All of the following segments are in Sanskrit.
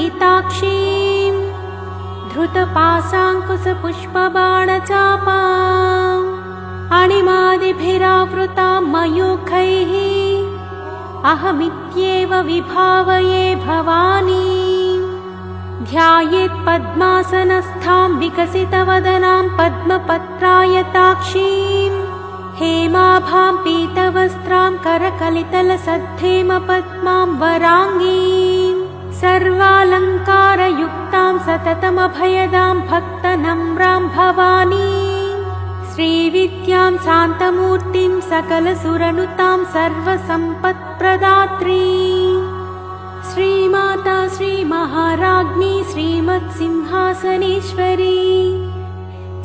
ललाटपीताक्षीं धृतपाशाङ्कुशपुष्पबाणचापाम् अणिमादिभिरावृतां मयूखैः अहमित्येव विभावये भवानीं। ध्यायेत् पद्मासनस्थां विकसितवदनां पद्मपत्रायताक्षीं हेमाभां पीतवस्त्रां करकलितलसद्धेमपद्मां वराङ्गीं सर्वालङ्कारयुक्तां सततमभयदां भक्तनम्रां भवानीं। श्रीविद्यां शान्तमूर्तिं सकलसुरनुतां सर्वसम्पत्प्रदात्रीं श्रीमाता श्रीमहाराज्ञी श्रीमत्सिंहासनेश्वरी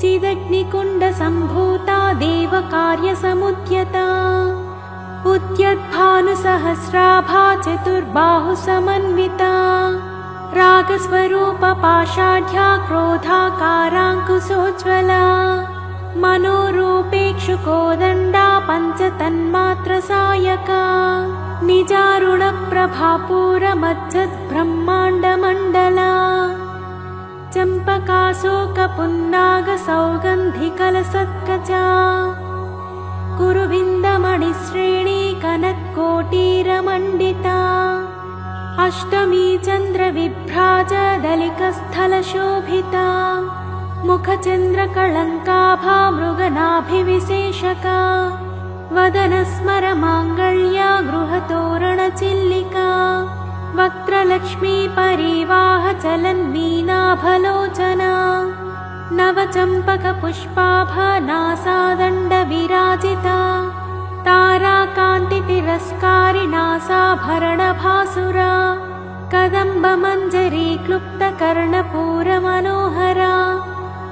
चिदग्निकुण्डसम्भूता देवकार्यसमुद्यता उद्यद्भानुसहस्राभा चतुर्बाहुसमन्विता रागस्वरूपपाषाढ्या क्रोधाकाराङ्कुशोज्ज्वला मनोरूपेक्षुकोदण्डा पञ्चतन्मात्रसायका निजारुणप्रभापूरमज्जद्ब्रह्माण्डमण्डला चम्पकाशोकपुन्नागसौगन्धिकलसत्कचा कुरुविन्दमणिश्रेणी कनत्कोटीरमण्डिता अष्टमी चन्द्रविभ्राजदलिकस्थलशोभिता मुखचन्द्रकळङ्काभा मृगनाभिविशेषका वदनस्मरमाङ्गल्या गृहतोरणचिल्लिका वक्त्रलक्ष्मी परिवाहचलन्मीनाभलोचना नवचम्पकपुष्पाभनासादण्डविराजिता ताराकान्तितिरस्कारिणासाभरणभासुरा कदम्बमञ्जरी क्लुप्तकर्णपूरमनोहरा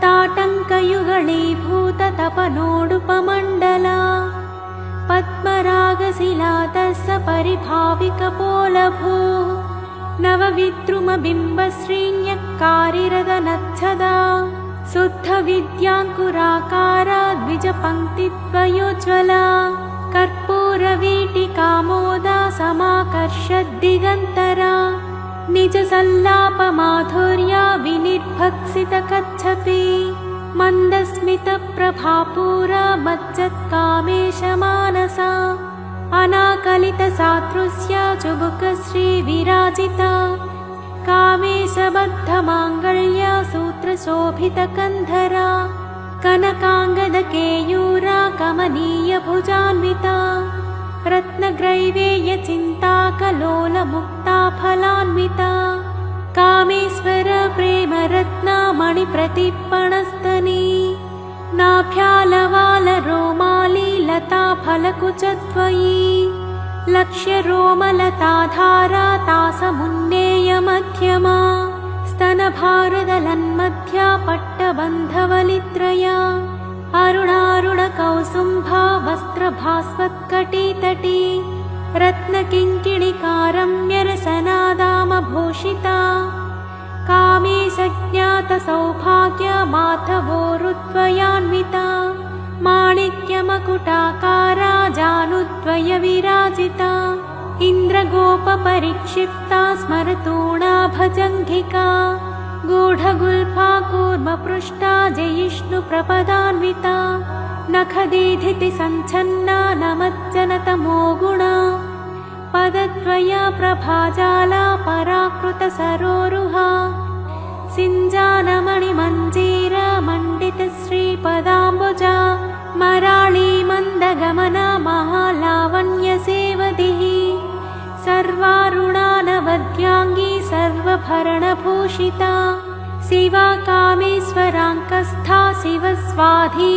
ताटङ्कयुगळीभूततपनोडुपमण्डला पद्मरागशिलातस्य परिभाविकपोलभूः नवविद्रुमबिम्बश्रीण्यक्कारिरदनच्छदा शुद्धविद्याङ्कुराकारा द्विजपङ्क्तिद्वयोज्ज्वला कर्पूरवीटिकामोदा समाकर्षद्दिगन्तरा निजसल्लापमाधुर्या विनिर्भक्सितकच्छपि मन्दस्मितप्रभापूरा मज्जत्कामेशमानसा अनाकलितसादृश्या चुबुकश्रीविराजिता कामेशबद्धमाङ्गल्या सूत्रशोभितकन्धरा कनकाङ्गदकेयूरा कमनीयभुजान्विता रत्नग्रैवेयचिन्ताकलोलमुक्ता फलान्विता कामेश्वर प्रेमरत्नामणिप्रतिपणस्तनी नाभ्यालवालरोमाली लता फलकुचत्वयी लक्ष्यरोमलताधारा तासमुन्नेयमध्यमा स्तनभारदलन्मध्या पट्टबन्धवलित्रया अरुणारुणकौसुम्भा वस्त्रभास्वत्कटितटी रत्नकिङ्किणिकारम्यरसनादामभूषिता कामेशज्ञातसौभाग्यमाधवोरुद्वयान्विता माणिक्यमकुटाकारा जानुद्वयविराजिता इन्द्रगोपपरिक्षिप्ता स्मरतूणा भजङ्घिका गूढगुल्फा कूर्मपृष्टा जयिष्णुप्रपदान्विता नखदीधितिसञ्छन्ना नमज्जनतमो गुणा पदद्वया प्रभाजाला पराकृतसरोरुहा सिञ्जानमणिमञ्जीरमण्डितश्रीपदाम्बुजा मराळी मन्दगमना महालावण्यसेवधिः सर्वारुणानवद्याङ्गी सर्वभरणभूषिता शिवा कामेश्वराङ्कस्था शिवस्वाधीनवल्लभा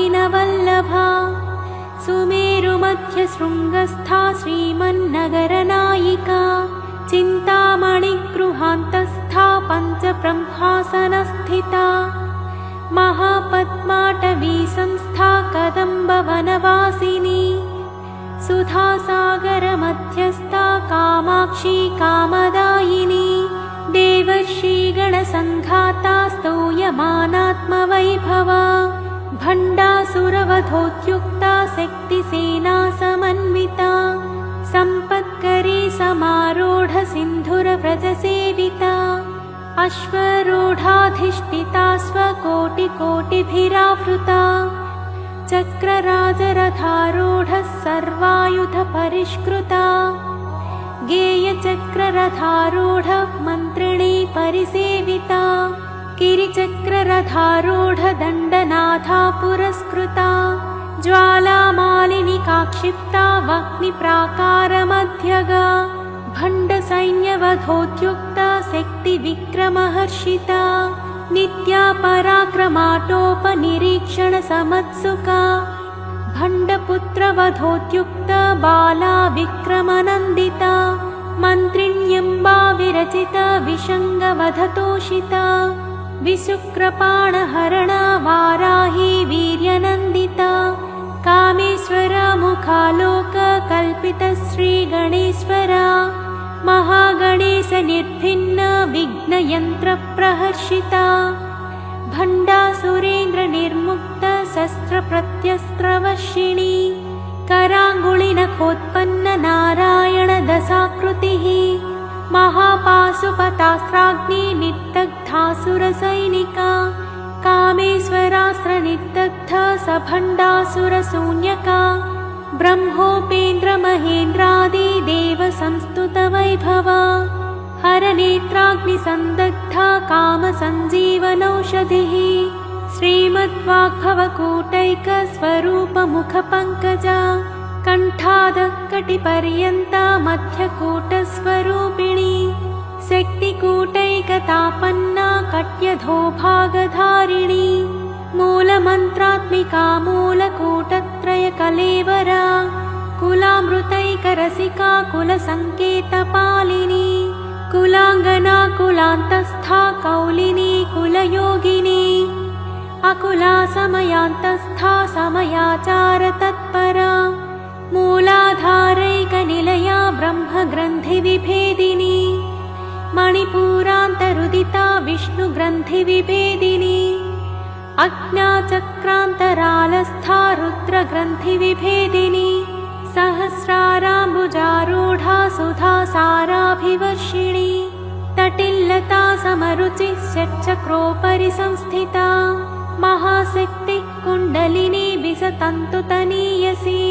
सुमेरुमध्यशृङ्गस्था श्रीमन्नगरनायिका चिन्तामणिगृहान्तस्था पञ्चब्रह्मासनस्थिता महापद्माटवी संस्था कदम्बवनवासिनी सुधासागरमध्यस्था कामाक्षी कामदायिनी देवर्षिगणसङ्घाता स्तूयमानात्मवैभवा भण्डासुरवधोद्युक्ता शक्तिसेना समन्विता सम्पत्करी समारूढ सिन्धुरव्रजसेविता अश्वरूढाधिष्ठिता स्वकोटिकोटिभिरावृता चक्रराजरथारूढः सर्वायुधपरिष्कृता गेयचक्ररथारूढ मन्त्रिणी परिसेविता गिरिचक्ररथारूढदण्डनाथा पुरस्कृता ज्वालामालिनिकाक्षिप्ता वह्निप्राकारमध्यगा भण्डसैन्यवधोद्युक्ता शक्तिविक्रमहर्षिता नित्या पराक्रमाटोपनिरीक्षणसमत्सुका भण्डपुत्रवधोद्युक्ता बाला विक्रमनन्दिता मन्त्रिण्यम्बा विरचिता विषङ्गवधतोषिता विशुक्रपाणहरणा वाराही वीर्यनन्दिता कामेश्वरा मुखालोककल्पितश्रीगणेश्वरा महागणेशनिर्भिन्ना विघ्नयन्त्रप्रहर्षिता भण्डासुरेन्द्रनिर्मुक्ता शस्त्रप्रत्यस्त्रवर्षिणी कराङ्गुलिनखोत्पन्न नारायणदशाकृतिः महापाशुपतास्त्राग्नि निर्दग्धासुरसैनिका कामेश्वरास्त्रनिर्दग्धा सभण्डासुरशून्यका ब्रह्मोपेन्द्रमहेन्द्रादि देवसंस्तुतवैभवा हरनेत्राग्निसन्दग्धा कामसञ्जीवनौषधिः श्रीमद्वाग्भवकूटैकस्वरूपमुखपङ्कजा कण्ठादकटिपर्यन्ता मध्यकूटस्वरूपिणी शक्तिकूटैकतापन्ना कट्यधोभागधारिणी मूलमन्त्रात्मिका मूलकूटत्रयकलेवरा कुलामृतैकरसिका कुलसङ्केतपालिनी कुलाङ्गना कुलान्तस्था कौलिनी कुलयोगिनी अकुला समयान्तस्था समयाचारतत्परा मूलाधारैकनिलया ब्रह्मग्रन्थिविभेदिनी मणिपूरान्तरुदिता विष्णुग्रन्थिविभेदिनी अज्ञाचक्रान्तरालस्था रुद्रग्रन्थिविभेदिनी सहस्राराम्बुजारूढा सुधासाराभिवर्षिणी तटिल्लता समरुचिः षट्चक्रोपरि संस्थिता महाशक्तिः कुण्डलिनी विसतन्तुतनीयसी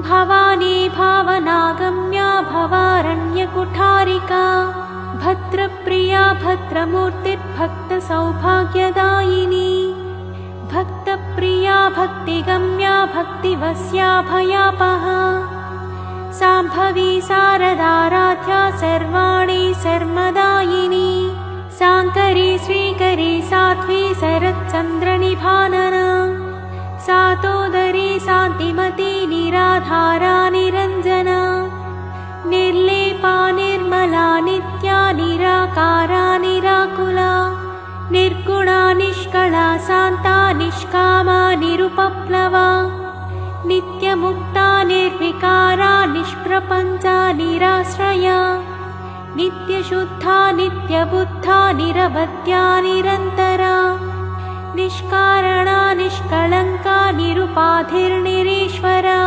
भवानी भावनागम्या भवारण्यकुठारिका भद्रप्रिया भद्रमूर्तिर्भक्तसौभाग्यदायिनी भक्तप्रिया भक्तिगम्या भक्तिवस्या भयापहा शाम्भवी शारदाराध्या सर्वाणि शर्मदायिनी शाङ्करी श्रीकरी साध्वी शरच्चन्द्रनिभानना सातोदरी शान्तिमती निराधारा निरञ्जना निर्लेपा निर्मला नित्या निराकारा निराकुला निर्गुणा निष्कला शान्ता निष्कामा निरुपप्लवा नित्यमुक्ता निर्विकारा निष्प्रपञ्चा निराश्रया नित्यशुद्धा नित्यबुद्धा निरवध्या निरन्तरा निष्कारणा निष्कलङ्का निरुपाधिर्निरीश्वरा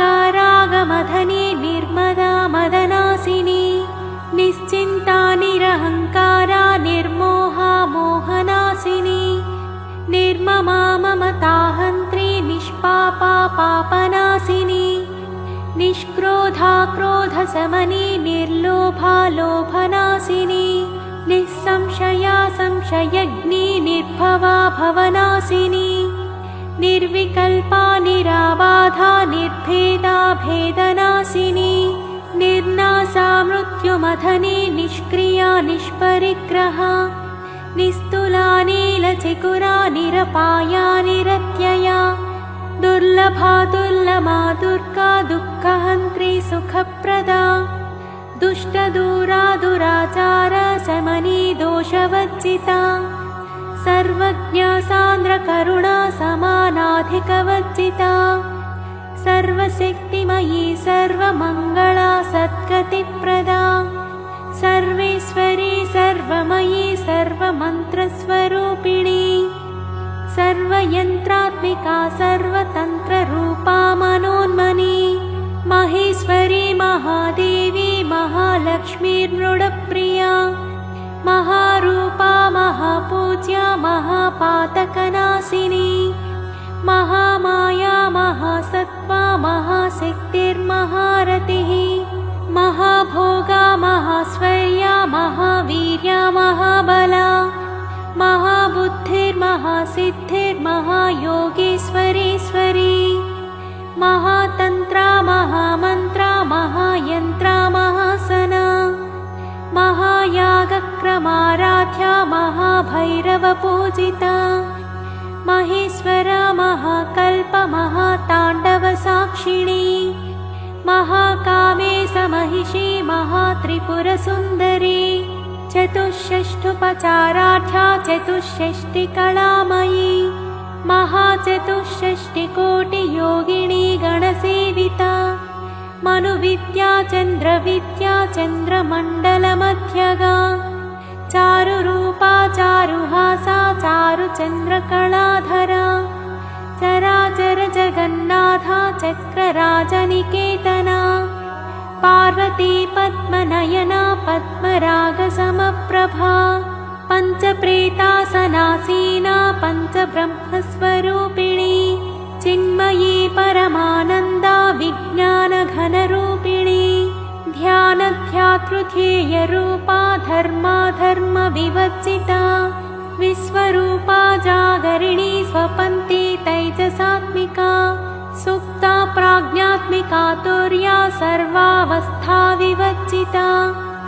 निरागारागमधनी निर्मदा मदनासिनी निश्चिन्ता निरहङ्कारा निर्मोहा मोहनासिनी निर्ममा ममताहन्त्री निष्पापा पापनासिनी निष्क्रोधा क्रोधशमनी निर्लोभा लोभनासिनी निःसंशया संशयग्नी निर्भवा भवनासिनी निर्विकल्पा निराबाधा निर्भेदा भेदनासिनी निर्नासा मृत्युमथनी निष्क्रिया निष्परिग्रहा निस्तुला नीलचिकुरा निरपाया निरत्यया दुर्लभा दुर्लमा दुर्गा दुःखहन्त्री सुखप्रदा दुष्टदूरा दुराचारा शमनी दोषवर्जिता सर्वज्ञा सान्द्रकरुणा समानाधिकवर्जिता सर्वशक्तिमयी सर्वमङ्गला सद्गतिप्रदा सर्वेश्वरी सर्वमयी सर्वमन्त्रस्वरूपिणी सर्वयन्त्रात्मिका सर्वतन्त्ररूपा मनोन्मनी महेश्वरी महादेवी महालक्ष्मीर्मृडप्रिया महापातकनाशिनी महामाया महासत्त्वा महाशक्तिर्महारतिः महाभोगा महाश्वर्या महावीर्या महाबला महाबुद्धिर्महासिद्धिर्महायोगेश्वरीश्वरी महातन्त्रा महामन्त्रा महायन्त्रा महासना महायागक्रमाराध्या महाभैरवपूजिता महेश्वरा महाकल्प महाताण्डवसाक्षिणी महाकामेशमहिषी महात्रिपुरसुन्दरी चतुष्षष्ठुपचाराढ्या चतुष्षष्टिकलामयी महाचतुष्षष्टिकोटियोगिनी गणसेविता मनुविद्या चन्द्रविद्या चन्द्रमण्डलमध्यगा चारुरूपा चारुहासा चारुचन्द्रकलाधरा चराचर जगन्नाथा चक्रराजनिकेतना पार्वती पद्मनयना पद्मरागसमप्रभा पञ्चप्रेतासनासीना पञ्चब्रह्मस्वरूपिणी चिन्मयी परमानन्दा विज्ञानघनरूपिणी ध्यानध्यातृध्येयरूपा धर्माधर्मविवर्जिता विश्वरूपा जागरिणी स्वपन्ती तैजसात्मिका सुप्ता प्राज्ञात्मिका तुर्या सर्वावस्था विवर्जिता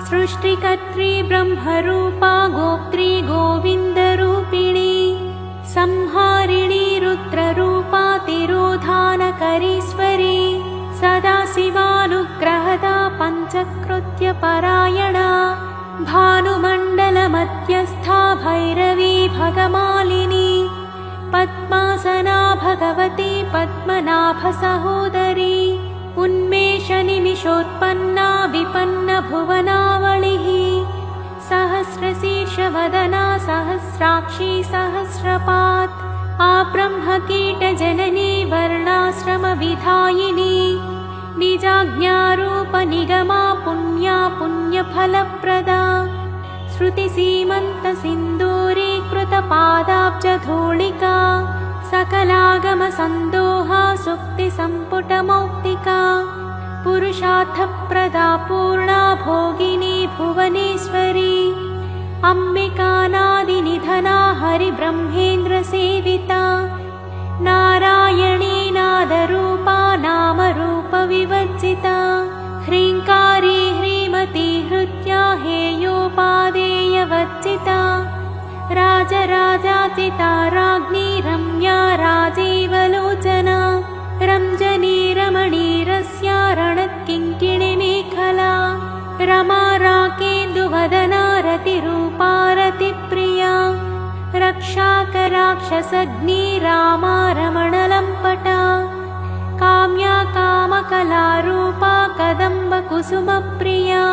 सृष्टिकर्त्री ब्रह्मरूपा गोप्त्री गोविन्दरूपिणी संहारिणी रुद्ररूपा तिरोधानकरीश्वरी सदाशिवानुग्रहदा पञ्चकृत्यपरायणा भानुमण्डलमध्यस्था भैरवी भगमालिनी पद्मासना भगवती पद्मनाभसहोदरी उन्मेषनिमिषोत्पन्ना विपन्नभुवनावलिः सहस्रशीर्षवदना सहस्राक्षी सहस्रपात् आब्रह्मकीटजननी वर्णाश्रमविधायिनी निजाज्ञारूपनिगमा पुण्या पुण्यफलप्रदा श्रुतिसीमन्तसिन्दूरीकृतपादाब्जधूलिका सकलागमसन्दोहा सुक्तिसम्पुटमौक्तिका पुरुषार्थप्रदा पूर्णा भोगिनी भुवनेश्वरी अम्बिकानादिनिधना हरिब्रह्मेन्द्रसेविता नारायणी नादरूपा नामरूपविवर्जिता ह्रीङ्कारी ह्रीमती हृत्या हेयोपादेयवर्जिता राजराजाचिता राज्ञी रम्या राजीवलोचना रञ्जनी रमणीरस्या रणत्किङ्किणिमेखला रमा राकेन्दुवदना रतिरूपा रतिप्रिया रक्षाकराक्षसग्नी रामा रमणलम्पटा काम्या कामकलारूपा कदम्बकुसुमप्रिया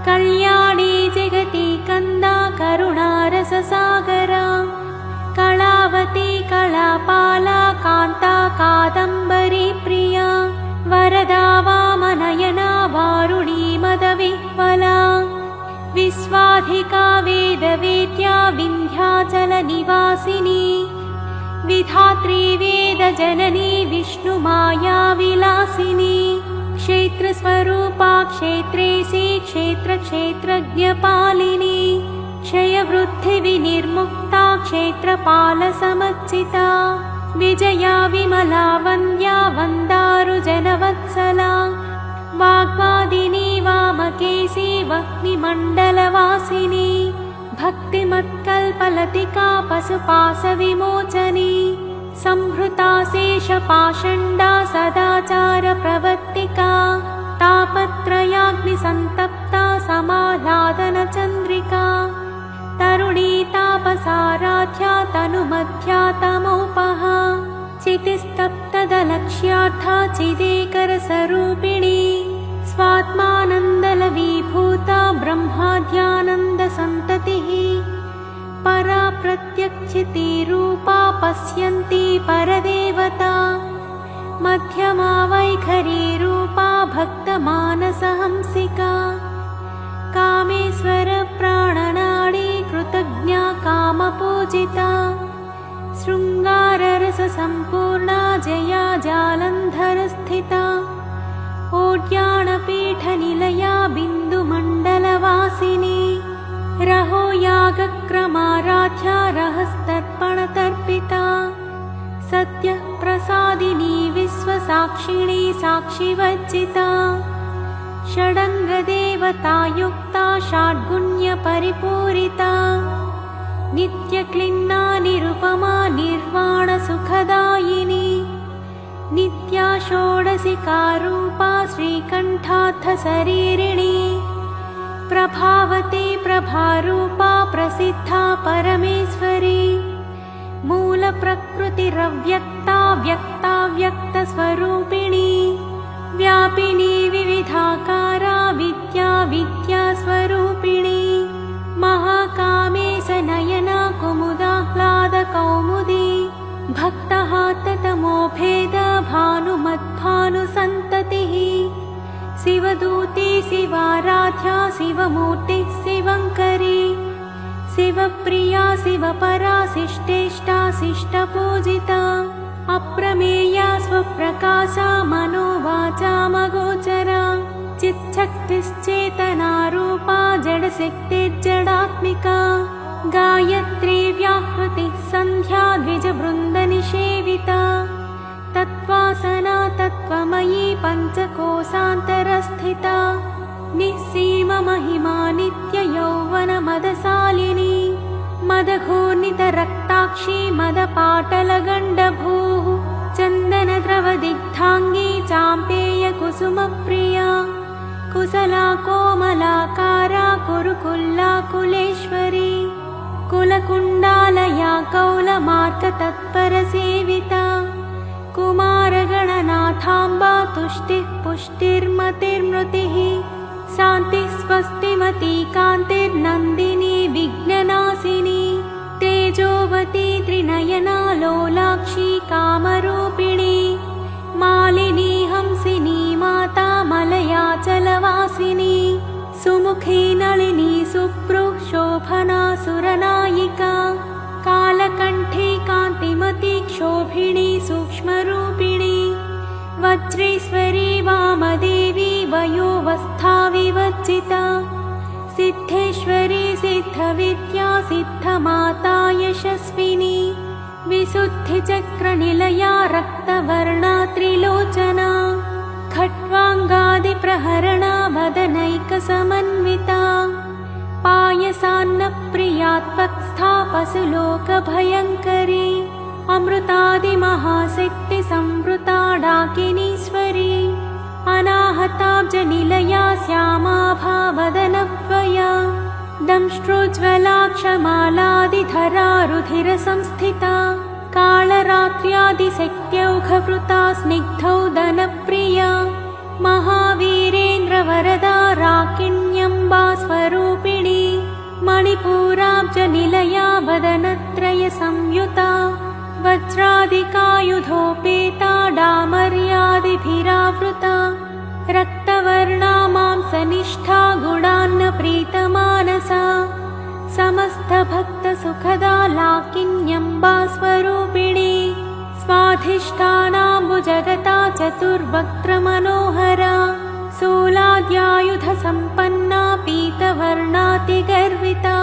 कल्याणी जगती कन्दा करुणारससागरा कलावती कलापाला कान्ता कादम्बरी प्रिया वरदा वामनयना वारुणी मदविह्वला विश्वाधिका वेदवेद्या विन्ध्याचलनिवासिनी विधात्री वेदजननी विष्णुमाया विलासिनी क्षेत्रस्वरूपा क्षेत्रेशी क्षेत्रक्षेत्रज्ञपालिनी क्षयवृद्धिविनिर्मुक्ता क्षेत्रपालसमर्चिता विजया विमला वन्द्या वन्दारुजनवत्सला वाग्वादिनी वामकेशी वह्निमण्डलवासिनी भक्तिमत्कल्पलतिका पशुपाशविमोचनी संहृता शेषपाषण्डा सदाचारप्रवर्तिका तापत्रयाग्निसन्तप्ता समाह्लादनचन्द्रिका तरुणी तापसाराध्या तनुमध्या तमोपहा चितिस्तप्तदलक्ष्यार्था चिदेकरस्वरूपिणी स्वात्मानन्दलवीभूता ब्रह्माद्यानन्दसन्ततिः परा प्रत्यक्षितिरूपा पश्यन्ती परदेवता मध्यमा वैखरीरूपा भक्तमानसहंसिका कामेश्वर प्राणनाडी कृतज्ञा कामपूजिता पूजिता शृङ्गाररससम्पूर्णा जया जालन्धरस्थिता ओड्याणपीठनिलया बिन्दुमण्डलवासिनी रहो यागक्रमाराध्या रहस्तर्पणतर्पिता सत्यप्रसादिनी विश्वसाक्षिणी साक्षिवज्जिता षडङ्गदेवतायुक्ता षड्गुण्यपरिपूरिता नित्यक्लिन्ना निरुपमा निर्वाणसुखदायिनी नित्या षोडशिकारूपा श्रीकण्ठार्थशरीरिणी प्रभावती प्रभारूपा प्रसिद्धा परमेश्वरी मूलप्रकृतिरव्यक्ता व्यक्ता व्यक्तस्वरूपिणी व्यापिनी विविधाकारा विद्या विद्यास्वरूपिणी महाकामेशनयना कुमुदाह्लादकौमुदी भक्तहाततमोभेद भानुमद्भानुसन्ततिः शिवदूती शिवाराध्या शिवमूर्तिः शिवङ्करी शिवप्रिया शिवपरा शिष्टेष्टा शिष्टपूजिता अप्रमेया स्वप्रकाशा मनोवाचामगोचरा चिच्छक्तिश्चेतनारूपा जडशक्तिर्जडात्मिका गायत्री व्याहृतिः सन्ध्या द्विजवृन्दनिषेविता तत्त्वासना तत्त्वमयी पञ्चकोशान्तरस्थिता निःसीममहिमा नित्ययौवनमदशालिनी मदघूर्णितरक्ताक्षी मदपाटलगण्डभूः चन्दनद्रवदिग्धाङ्गी चाम्पेयकुसुमप्रिया कुशला कोमलाकारा कुरुकुल्ला कुलेश्वरी कुलकुण्डालया कौलमार्गतत्परसेविता कुमारगणनाथाम्बा तुष्टिः पुष्टिर्मतिर्मृतिः शान्तिः स्वस्तिमती कान्तिर्नन्दिनी विघ्ननाशिनी तेजोवती त्रिनयना लोलाक्षी कामरूपिणी मालिनी हंसिनी माता मलयाचलवासिनी सुमुखी नलिनी सुप्रुः शोभना सुरनायिका कालकण्ठी कान्तिमती क्षोभिणी सूक्ष्मरूपिणी वज्रेश्वरी वामदेवी वयोवस्था विवर्जिता सिद्धेश्वरी सिद्धविद्या सिद्धमाता यशस्विनी विशुद्धिचक्रनिलया रक्तवर्णा त्रिलोचना खट्वाङ्गादिप्रहरणा वदनैकसमन्विता पायसान्नप्रिया त्वक्स्था पशुलोकभयङ्करी अमृतादिमहाशक्तिसंवृता डाकिनीश्वरी अनाहताब्जनिलया श्यामाभावदनद्वया दंष्ट्रोज्ज्वलाक्षमालादिधरा रुधिरसंस्थिता कालरात्र्यादिशक्त्यौघभृता स्निग्धौदनप्रिया महावीरेन्द्रवरदा राकिण्यम्बा स्वरूपिणी मणिपूराब्जनिलया वदनत्रयसंयुता वज्रादिकायुधोपेता डामर्यादिभिरावृता रक्तवर्णा मांसनिष्ठा गुणान्नप्रीतमानसा समस्तभक्तसुखदा लाकिन्यम्बा स्वरूपिणी स्वाधिष्ठानाम्बुजगता चतुर्वक्त्रमनोहरा शूलाद्यायुधसम्पन्ना पीतवर्णातिगर्विता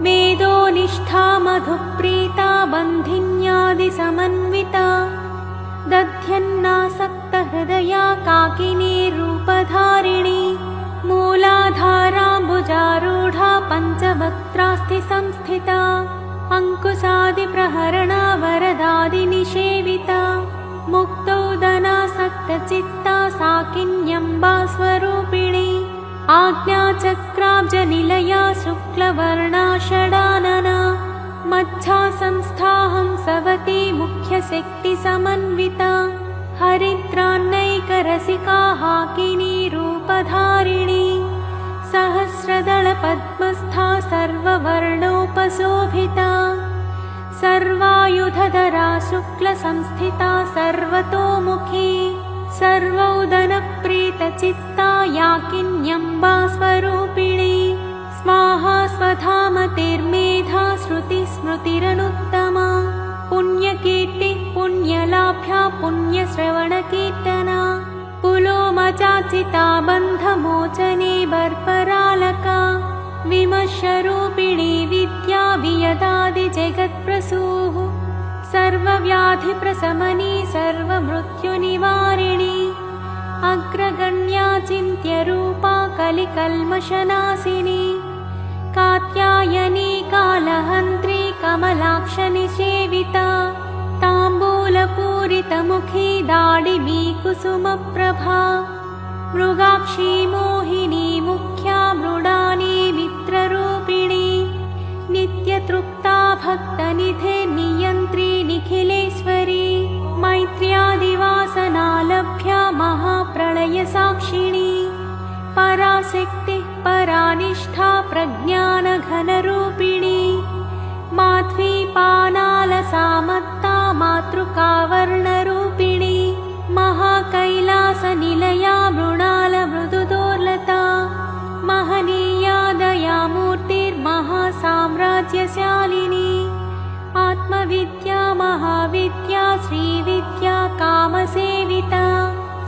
मेदोनिष्ठा मधुप्रीता बन्धिन्यादिसमन्विता दध्यन्नासक्तहृदया काकिनी रूपधारिणी मूलाधाराम्बुजारूढा पञ्चवक्त्रास्ति संस्थिता अङ्कुशादिप्रहरणा वरदादिनिषेविता मुक्तौदनासक्तचित्ता साकिन्यम्बा स्वरूपिणी आज्ञाचक्राब्जनिलया शुक्लवर्णा षडानना मच्छा संस्थाहंसवती मुख्यशक्तिसमन्विता हरिद्रान्नैकरसिका हाकिनी रूपधारिणी सहस्रदलपद्मस्था सर्ववर्णोपशोभिता सर्वायुधधरा शुक्लसंस्थिता सर्वतोमुखी सर्वौदनप्रीतचित्ता याकिन्यम्बा स्वरूपिणी स्वाहा स्वधामतिर्मेधा श्रुतिस्मृतिर्मनोहरा स्मृतिरनुत्तमा पुण्यकीर्ति पुण्यलाभ्या पुण्यश्रवणकीर्तना पुलोमचाचिता बन्धमोचने बर्परालका विमर्शरूपिणी विद्या वियदादिजगत्प्रसूः सर्वव्याधिप्रशमनी सर्वमृत्युनिवारिणी अग्रगण्या चिन्त्यरूपा कलिकल्मषनाशिनी कात्यायनी कालहन्त्री कमलाक्षनिषेविता ताम्बूलपूरितमुखी दाडिमी कुसुमप्रभा मृगाक्षी मोहिनी मुख्या मृडानी मित्ररूपिणी नित्यतृप्ता भक्तनिधिर्नियन्त्री निखिलेश्वरी मैत्र्यादिवासनालभ्या महाप्रलयसाक्षिणी पराशक्ति परानिष्ठा प्रज्ञानघनरूपिणी माध्वीपानालसामत्ता मातृकावर्णरूपिणी महाकैलासनिलया मृणालमृदुदोर्लता महनीया दयामूर्तिर्महासाम्राज्यशालिनी आत्मविद्या महाविद्या श्रीविद्या कामसेविता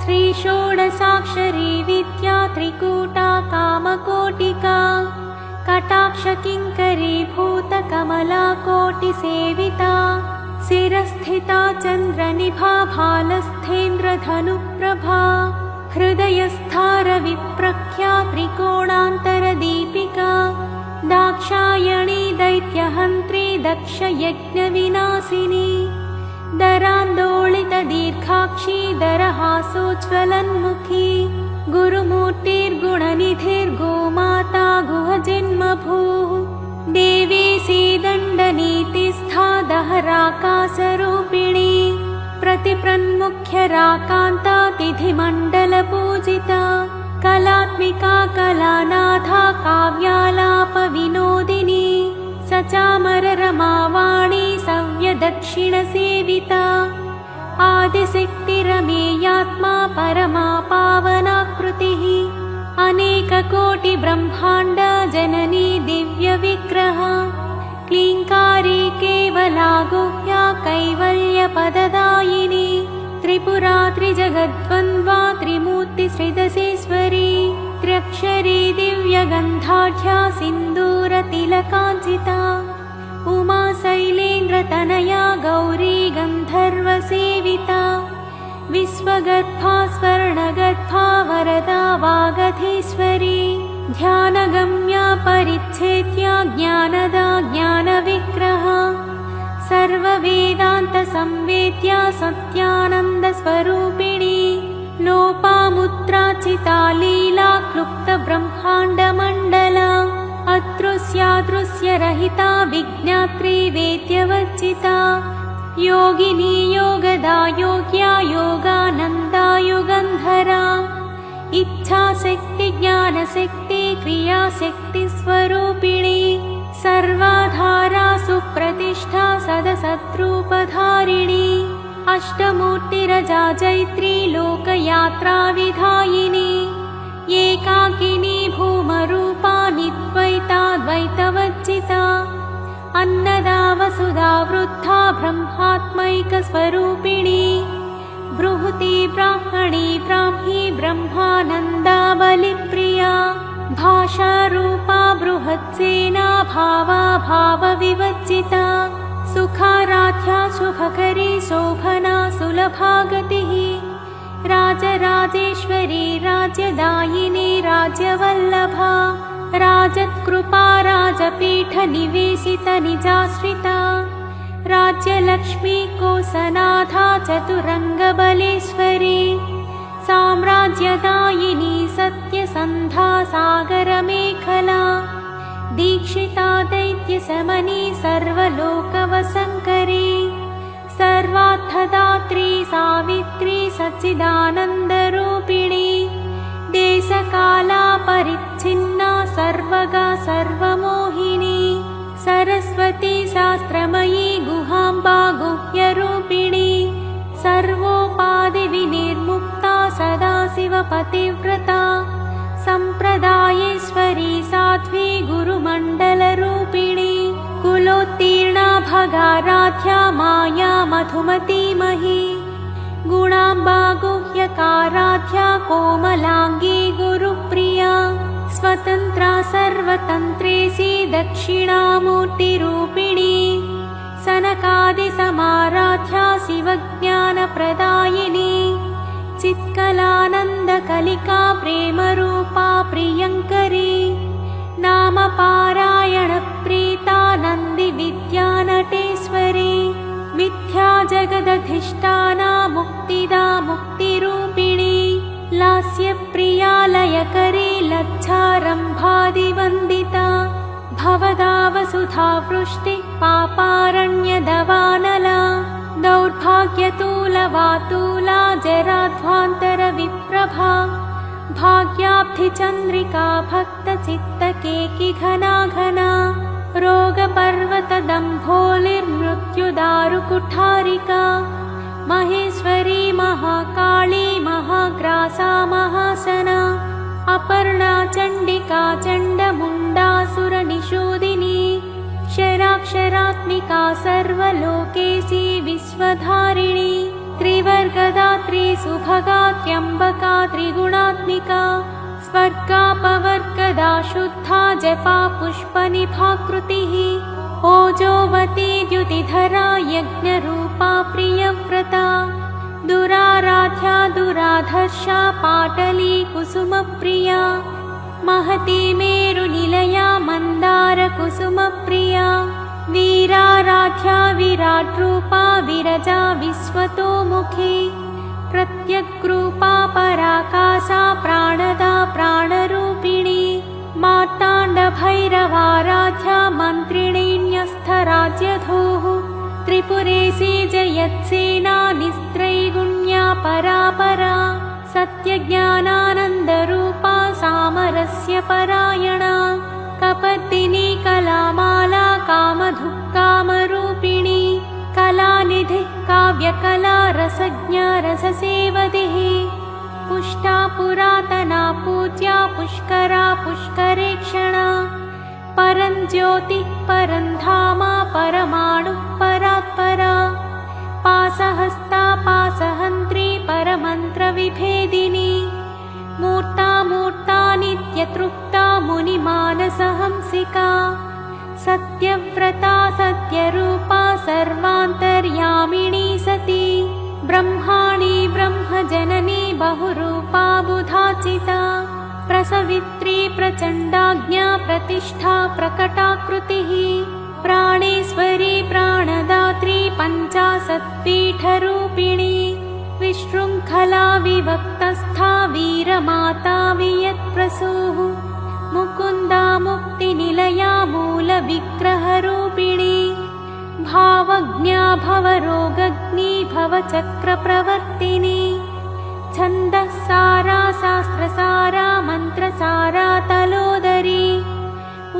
श्रीषोडशाक्षरी विद्या त्रिकूटा कामकोटिका कटाक्षकिङ्करी भूतकमला कोटिसेविता शिरस्थिता चन्द्रनिभा भालस्थेन्द्रधनुप्रभा हृदयस्थारविप्रख्या त्रिकोणान्तरदीपिका दाक्षायणी दैत्यहन्त्री दक्षयज्ञविनाशिनी दरान्दोलितदीर्घाक्षी दरहासोज्ज्वलन्मुखी गुरुमूर्तिर्गुणनिधिर्गोमाता गुहजन्मभूः देवी सीदण्डनीतिस्था दहराकाशरूपिणी प्रतिप्रन्मुख्यराकान्ता तिथिमण्डलपूजिता कलात्मिका कलानाथा काव्यालापविनोदिनी सचामररमावाणी सव्यदक्षिणसेविता आदिशक्तिरमेयात्मा परमा पावनाकृतिः अनेककोटिब्रह्माण्ड जननी दिव्यविग्रह क्लीङ्कारी केवला गुह्या कैवल्यपददायिनी त्रिपुरा त्रिजगद्वन्द्वा त्रिमूर्तिश्रीदशेश्वरी त्र्यक्षरी दिव्यगन्धाढ्या सिन्दूरतिलकाञ्चिता उमा शैलेन्द्रतनया गौरी गन्धर्वसेविता विश्वगर्भा स्वर्णगर्भा वरदा वागधीश्वरी ध्यानगम्या परिच्छेद्या ज्ञानदा ज्ञानविग्रह सर्ववेदान्तसंवेद्या सत्यानन्दस्वरूपिणी लोपामुद्राचिता लीला क्लुप्तब्रह्माण्डमण्डला अदृश्यादृश्यरहिता विज्ञात्री वेद्यवर्जिता योगिनी योगदा योग्या योगानन्दा युगन्धरा इच्छाशक्ति ज्ञानशक्ति क्रियाशक्तिस्वरूपिणी सर्वाधारा सुप्रतिष्ठा सदसद्रूपधारिणी अष्टमूर्तिरजा जैत्री लोकयात्राविधायिनी एकाकिनी भूमरूपा निद्वैता द्वैतवर्जिता अन्नदा वसुधा वृद्धा ब्रह्मात्मैकस्वरूपिणी बृहती ब्राह्मणी ब्राह्मी ब्रह्मानन्दा बलिप्रिया भाषारूपा बृहत्सेना भावा भावविवर्जिता सुखाराध्या शुभकरी शोभना सुलभा गतिः राजराजेश्वरी राज्यदायिनी राज्यवल्लभा राजत्कृपा राजपीठनिवेशितनिजाश्रिता राज्यलक्ष्मी कोसनाथा चतुरङ्गबलेश्वरी साम्राज्यदायिनी सत्यसन्धा सागरमेखला दीक्षिता दैत्यशमनी सर्वलोकवसङ्करी सर्वार्थदात्री सावित्री सच्चिदानन्दरूपिणी देशकाला परिच्छिन्ना सर्वगा सर्वमोहिनी सरस्वती शास्त्रमयी गुहाम्बा गुह्यरूपिणी सर्वोपाधिविनिर्मुक्ता सदाशिवपतिव्रता सम्प्रदायेश्वरी साध्वी गुरुमण्डलरूपिणी कुलोत्तीर्णा भगाराध्या माया मधुमतीमही गुणाम्बा गुह्यकाराध्या कोमलाङ्गी गुरुप्रिया स्वतन्त्रा सर्वतन्त्रेसी दक्षिणामूर्तिरूपिणी सनकादिसमाराध्या शिवज्ञानप्रदायिनी चित्कलानन्दकलिका प्रेमरूपा प्रियङ्करी नामपारायणप्रीता नन्दिविद्यानटेश्वरी मिथ्या जगदधिष्ठाना मुक्तिदा मुक्तिरूपिणी लास्यप्रिया लयकरी लज्जारम्भादिवन्दिता भवदावसुधा वृष्टिः पापारण्यदवानला दौर्भाग्यतूलवातूला जराध्वान्तरविप्रभा भाग्याब्धिचन्द्रिका भक्तचित्तकेकि घना घना रोगपर्वतदम्भोलिर्मृत्युदारुकुठारिका महेश्वरी महाकाली महाग्रासा महासना अपर्णा चण्डिका चण्डमुण्डासुरनिषूदिनी क्षराक्षरात्मिका सर्वलोकेशी विश्वधारिणी त्रिवर्गदात्री सुभगा त्र्यम्बका त्रिगुणात्मिका स्वर्गापवर्गदा शुद्धा जपा पुष्पनिभाकृतिः ओजोवती द्युतिधरा यज्ञरूपा प्रियव्रता दुराराध्या दुराधर्षा पाटली कुसुमप्रिया महती मेरुनिलया मन्दारकुसुमप्रिया वीराराध्या विराट्रूपा विरजा विश्वतोमुखी प्रत्यग्रूपा पराकाशा प्राणदा प्राणरूपिणी मार्ताण्डभैरवाराध्या मन्त्रिणीन्यस्थराज्यधूः त्रिपुरेशी जयत्सेना निस्त्रैगुण्या परापरा सत्यज्ञानानन्दरूपा सामरस्य परायणा कपर्दिनी कलामाला कामधुक्कामरूपिणी कलानिधिः काव्यकला रसज्ञा रससेवधिः पुष्टा पुरातना पूज्या पुष्करा पुष्करेक्षणा परञ्ज्योतिः परन्धामा परमाणुः परात्परा पासहस्ता पासहन्त्री परमन्त्रविभेदिनी मूर्ता मूर्ता नित्यतृप्ता मुनिमानसहंसिका सत्यव्रता सत्यरूपा सर्वान्तर्यामिणी सती ब्रह्माणी ब्रह्मजननी बहुरूपा बुधाचिता प्रसवित्री प्रचण्डाज्ञा प्रतिष्ठा प्रकटाकृतिः प्राणेश्वरी प्राणदात्री पञ्चाशत्पीठरूपिणी विशृङ्खला विभक्तस्था वीरमाता वियत्प्रसूः मुकुन्दा मुक्तिनिलया मूलविग्रहरूपिणी भावज्ञा भवरोगग्नी भवचक्रप्रवर्तिनी छन्दःसारा शास्त्रसारा मन्त्रसारा तलोदरी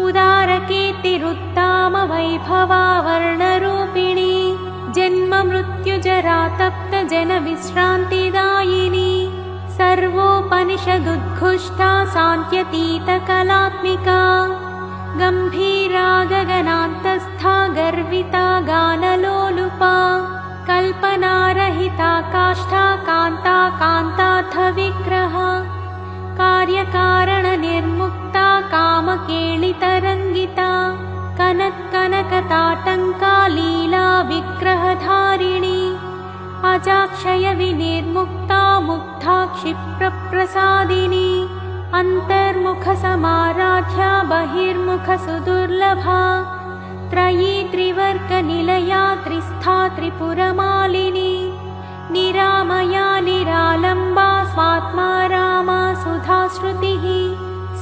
उदारकीर्तिरुत्ताम वैभवा वर्णरूपिणी जन्म मृत्युजरा तप्त जनविश्रान्तिदायिनी सर्वोपनिषदुद्घुष्टा सान्त्यतीतकलात्मिका गम्भीरा गगनान्तस्था गर्विता गानलोलुपा कल्पनारहिता काष्ठा कान्ता कान्तार्थविग्रहा कार्यकारणनिर्मुक्ता कामकेलितरङ्गिता कनत्कनकताटङ्का लीला विग्रहधारिणी अजाक्षयविनिर्मुक्ता मुग्धा क्षिप्रप्रसादिनी अन्तर्मुखसमाराध्या बहिर्मुखसुदुर्लभा त्रयी त्रिवर्गनिलया त्रिस्था त्रिपुरमालिनी निरामया निरालम्बा स्वात्मा रामा सुधाश्रुतिः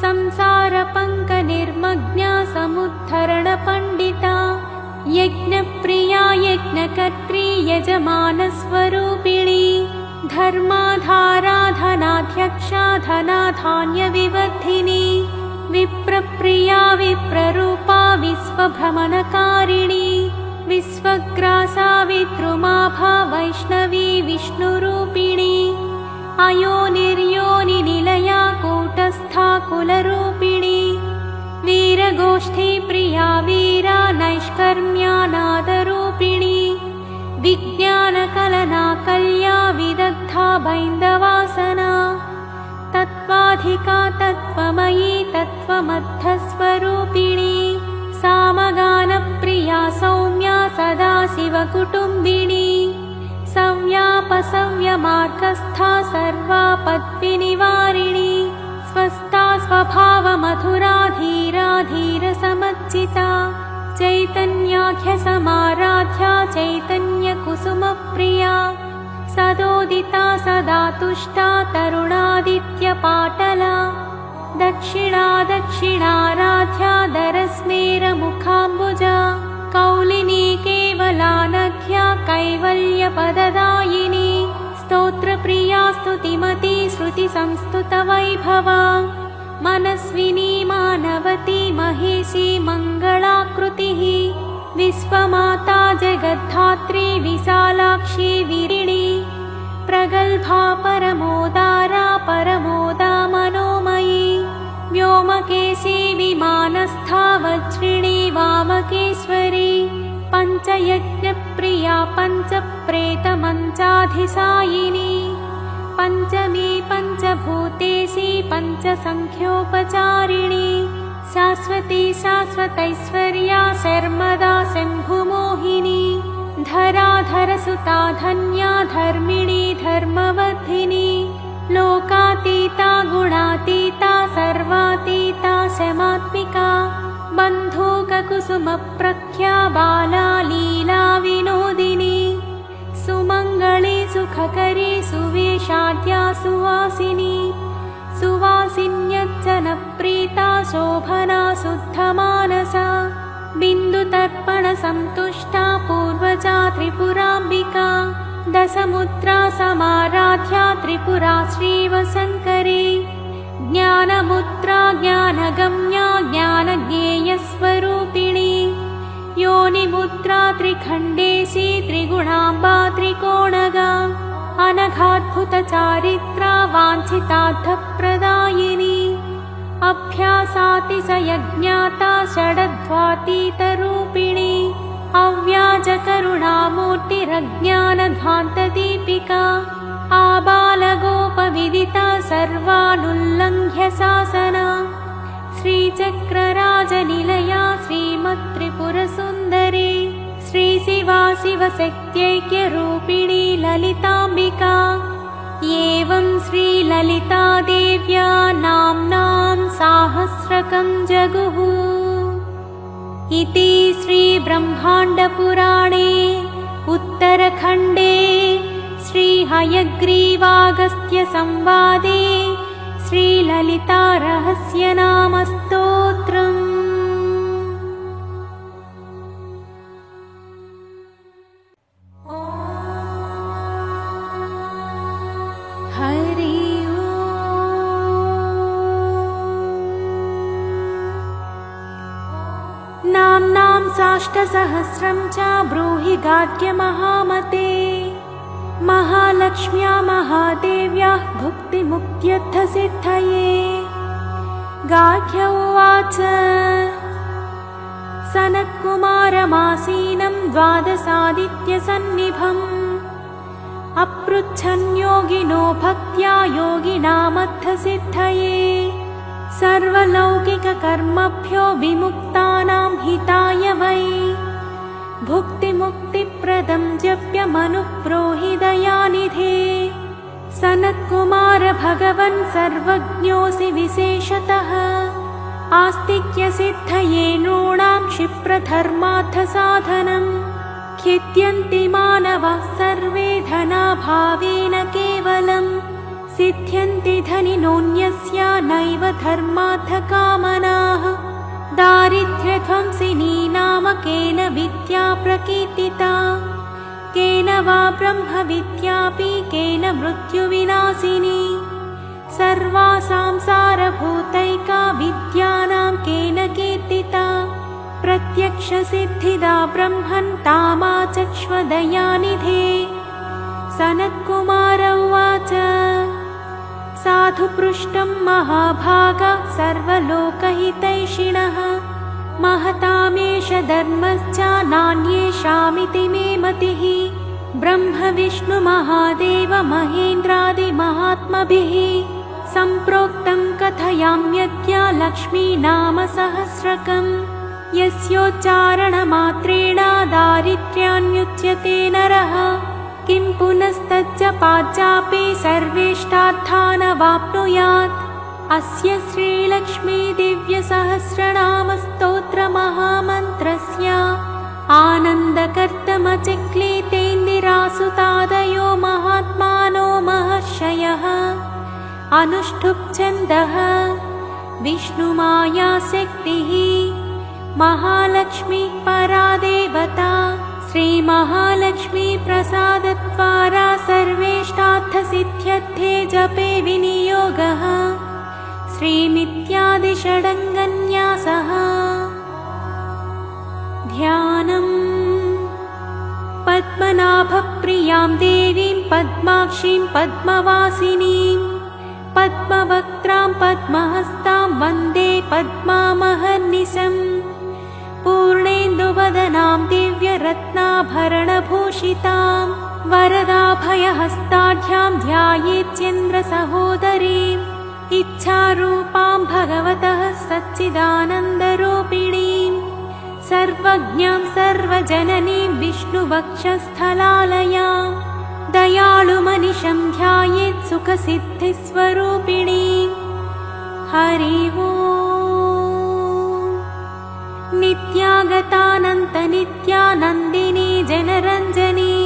संसारपङ्कनिर्मग्ना समुद्धरणपण्डिता यज्ञप्रिया यज्ञकर्त्री यजमानस्वरूपिणी धर्माधारा धनाध्यक्षा धनाधान्यविवर्धिनी विप्रप्रिया विप्ररूपा विश्वभ्रमणकारिणी विश्वग्रासा विद्रुमाभा वैष्णवी विष्णुरूपिणी अयोनिर्योनिनिलया कूटस्था कुलरूपिणी वीरगोष्ठी प्रिया वीरा नैष्क बैन्दवासना तत्त्वाधिका तत्त्वमयी तत्त्वमर्थस्वरूपिणी सामगानप्रिया सौम्या सदाशिवकुटुम्बिनी सव्यापसव्यमार्गस्था सर्वापद्विनिवारिणी स्वस्था स्वभावमधुरा धीरा धीरसमच्चिता चैतन्याख्यसमाराध्या चैतन्यकुसुमप्रिया सदोदिता सदा तुष्टा तरुणादित्यपाटला दक्षिणा दक्षिणाराध्या दरस्मेरमुखाम्बुजा कौलिनी केवलानघ्या कैवल्यपददायिनी स्तोत्रप्रिया स्तुतिमती श्रुतिसंस्तुतवैभवा मनस्विनी मानवती महेशी मङ्गलाकृतिः विश्वमाता जगद्धात्री विशालाक्षी विरिणी प्रगल्भा परमोदारा परमोदा मनोमयी व्योमकेशी विमानस्था वज्रिणी वामकेश्वरी पञ्चयज्ञप्रिया पञ्चप्रेतमञ्चाधिसायिनी पञ्चमी पञ्चभूतेशी पञ्चसङ्ख्योपचारिणी शाश्वती शाश्वतैश्वर्या शर्मदा शम्भुमोहिनी धराधरसुता धन्या धर्मिणी धर्मवर्धिनी लोकातीता गुणातीता सर्वातीता शमात्मिका बन्धूककुसुमप्रख्या बाला लीला विनोदिनी सुमङ्गली सुखकरी सुवेशाद्या सुवासिनी सुवासिन्यज्जनप्रीता शोभना शुद्धमानसा बिन्दुतर्पणसन्तुष्टा पूर्वजा त्रिपुराम्बिका दशमुद्रा समाराध्या त्रिपुरा श्रीवशङ्करी ज्ञानमुद्रा ज्ञानगम्या ज्ञानज्ञेयस्वरूपिणी योनिमुद्रा त्रिखण्डेशी त्रिगुणाम्बा त्रिकोणगा अनघाद्भुतचारित्रा वाञ्छितार्थप्रदायिनी अभ्यासातिशयज्ञाता षडध्वातीतरूपिणी अव्याजकरुणामूर्तिरज्ञानध्वान्तदीपिका आबालगोपविदिता सर्वानुल्लङ्घ्य शासना श्रीचक्रराजनिलया श्रीमत्त्रिपुरसुन्दरी श्रीशिवा शिवशक्त्यैक्यरूपिणी ललिताम्बिका एवं श्रीललितादेव्या नाम्नां साहस्रकं जगुः इति श्रीब्रह्माण्डपुराणे उत्तरखण्डे श्रीहयग्रीवागस्त्यसंवादे श्रीललितारहस्यनामस्तोत्रम् हरि ओम् नाम्नां साष्टसहस्रं च ब्रूहि गाद्यमहामते महालक्ष्म्या महादेव्याः भुक्तिमुक्त्यर्थसिद्धये गाद्य उवाच सनत्कुमारमासीनं द्वादशादित्यसन्निभम् अपृच्छन् योगिनो भक्त्या योगिनामर्थसिद्धये सर्वलौकिककर्मभ्यो विमुक्तानां हिताय वै भुक्तिमुक्तिप्रदं जप्यमनुब्रूहि दयानिधे सनत्कुमार भगवन् सर्वज्ञोऽसि विशेषतः आस्तिक्यसिद्धये नॄणां क्षिप्रधर्मार्थसाधनम् खिद्यन्ति मानवाः सर्वे धनाभावेन केवलम् सिद्ध्यन्ति धनिनोऽन्यस्य नैव धर्मार्थकामनाः दारिद्र्यध्वंसिनी नाम केन विद्या प्रकीर्तिता केन वा ब्रह्मविद्यापि केन मृत्युविनाशिनी सर्वासां सारभूतैका विद्यानां केन कीर्तिता प्रत्यक्षसिद्धिदा ब्रह्मन् तामाचक्ष्वदयानिधे सनत्कुमार उवाच साधु पृष्टं महाभागा सर्वलोकहितैषिणः महतामेष धर्मश्च नान्येषामिति मे मतिः ब्रह्मविष्णुमहादेव महेन्द्रादिमहात्मभिः सम्प्रोक्तं कथयाम्यद्य लक्ष्मीनामसहस्रकम्। यस्योच्चारणमात्रेण दारिद्र्यान्युच्यते नरः, किं पुनस्तज्जपाज्जापे सर्वेष्टार्थानवाप्नुयात्। अस्य श्रीलक्ष्मी दिव्यसहस्रनामस्तोत्रमहामन्त्रस्य आनन्दकर्तमचिक्लीतेन्दिरासुतादयो महात्मानो महर्षयः अनुष्ठुप्-छन्दः। विष्णुमायाशक्तिः महालक्ष्मी परा देवता। श्रीमहालक्ष्मी प्रसादद्वारा सर्वेष्टार्थसिद्ध्यर्थे जपे विनियोगः। श्रीमित्यादिषडङ्गन्यासः। ध्यानम्। पद्मनाभप्रियां देवीं पद्माक्षीं पद्मवासिनीं पद्मवक्त्रां पद्महस्तां वन्दे पद्मामहर्निशम्। पूर्णेन्दुवदनां दिव्यरत्नाभरणभूषितां वरदाभयहस्ताढ्यां ध्यायेच्चन्द्रसहोदरीम् इच्छारूपां भगवतः सच्चिदानन्दरूपिणीं सर्वज्ञां सर्वजननीं विष्णुवक्षस्थलालयां दयालुमनिशं ध्यायेत् सुखसिद्धिस्वरूपिणीं। हरि ओम्। नित्यागतानन्तनित्यानन्दिनी जनरञ्जनी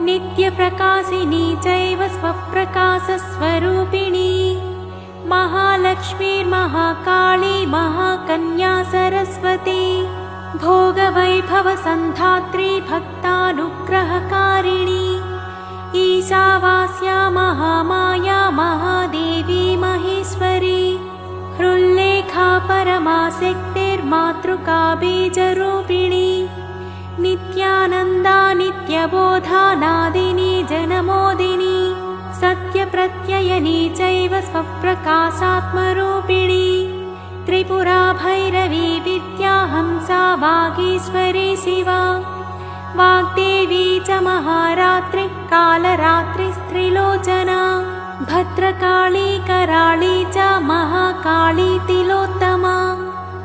नित्यप्रकाशिनी चैव स्वप्रकाशस्वरूपिणी महालक्ष्मीर्महाकाली महाकन्या सरस्वती भोगवैभवसन्धात्री भक्तानुग्रहकारिणी ईशावास्या महामाया महादेवी महेश्वरी हृल्लेखा परमाशक्तिर्मातृका बीजरूपिणी नित्यानन्दा नित्यबोधा नादिनी जनमोदिनी सत्यप्रत्ययनी चैव स्वप्रकाशात्मरूपिणी त्रिपुरा भैरवी विद्या हंसा वागीश्वरी शिवा वाग्देवी च महारात्रि कालरात्रिस्त्रिलोचना भद्रकाली कराळी च महाकाली तिलोत्तमा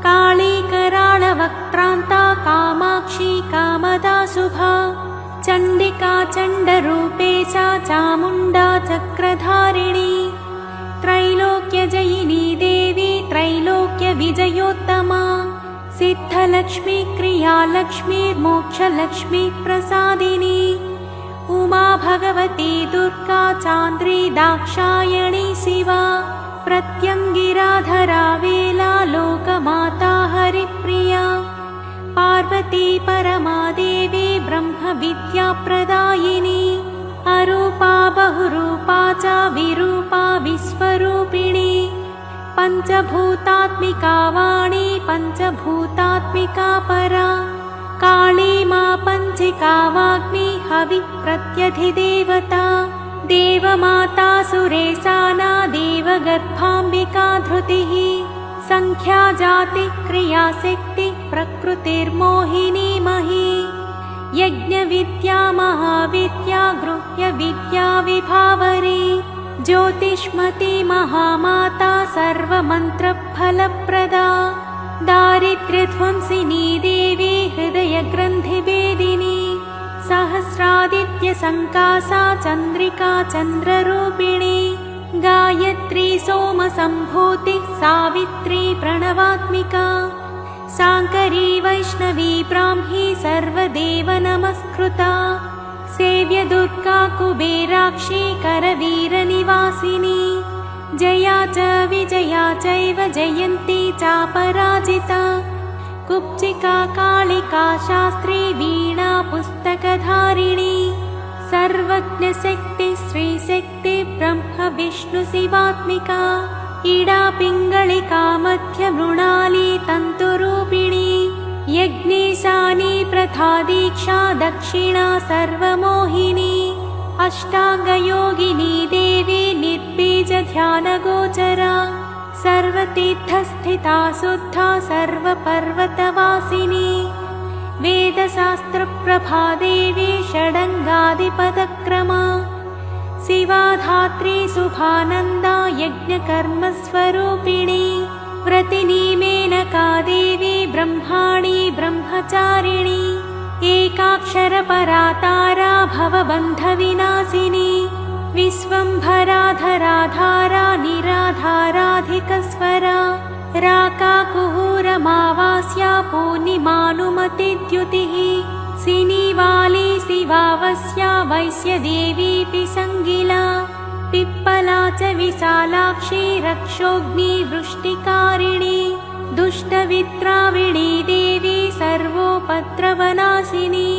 काली कराळवक्त्रान्ता कामाक्षी कामदा शुभा चण्डिका चण्डरूपेशा चामुण्डा चक्रधारिणी त्रैलोक्यजयिनी देवी त्रैलोक्यविजयोत्तमा सिद्धलक्ष्मी क्रियालक्ष्मीर्मोक्षलक्ष्मी प्रसादिनी उमा भगवती दुर्गा चान्द्री दाक्षायणी शिवा प्रत्यङ्गिराधरा वेला लोकमाता हरिप्रिया पार्वती परमादेवी ब्रह्मविद्याप्रदायिनी अरूपा बहुरूपा च विरूपा विश्वरूपिणी पञ्चभूतात्मिका वाणी पञ्चभूतात्मिका परा काली मा पञ्चिका वाग्मी हविप्रत्यधिदेवता देवमाता सुरेशाना देवगर्भाम्बिका धृतिः संख्या जाति क्रियाशक्ति प्रकृतिर्मोहिनी मही यज्ञविद्या महाविद्या गृह्यविद्या विभावरी ज्योतिष्मती महामाता सर्वमन्त्रफलप्रदा दारिद्र्यध्वंसिनी देवी हृदयग्रन्थिभेदिनी सहस्रादित्यसङ्कासा चन्द्रिका चन्द्ररूपिणी गायत्री सोमसम्भूति सावित्री प्रणवात्मिका शाङ्करी वैष्णवी ब्राह्मी सर्वदेवनमस्कृता सेव्य दुर्गा कुबेराक्षी करवीरनिवासिनी जया च विजया चैव जयन्ती चापराजिता कुब्जिका कालिका शास्त्री वीणा पुस्तकधारिणी सर्वज्ञशक्ति श्रीशक्ति ब्रह्म विष्णु शिवात्मिका इडा पिङ्गलिका मध्यमृणाली तन्तुरूपिणी यज्ञेशानी प्रथा दीक्षा दक्षिणा सर्वमोहिनी अष्टाङ्गयोगिनी देवी निर्बीजध्यानगोचरा सर्वतीर्थस्थिता शुद्धा सर्वपर्वतवासिनी वेदशास्त्रप्रभा देवी षडङ्गादिपदक्रमा शिवा धात्री शुभानन्दा यज्ञकर्मस्वरूपिणी व्रतिनी मेनका देवी ब्रह्माणी ब्रह्मचारिणी एकाक्षरपरा तारा भवबन्धविनाशिनी विश्वम्भराधराधारा निराधाराधिकस्वरा राकाकुहूरमावास्या पूर्णिमानुमतिद्युतिः सिनीवाली शिवावस्या वैश्यदेवी पिसङ्गिला पिप्पला च विशालाक्षी रक्षोग्नि वृष्टिकारिणी दुष्टवित्राविणी देवी सर्वोपद्रवनाशिनी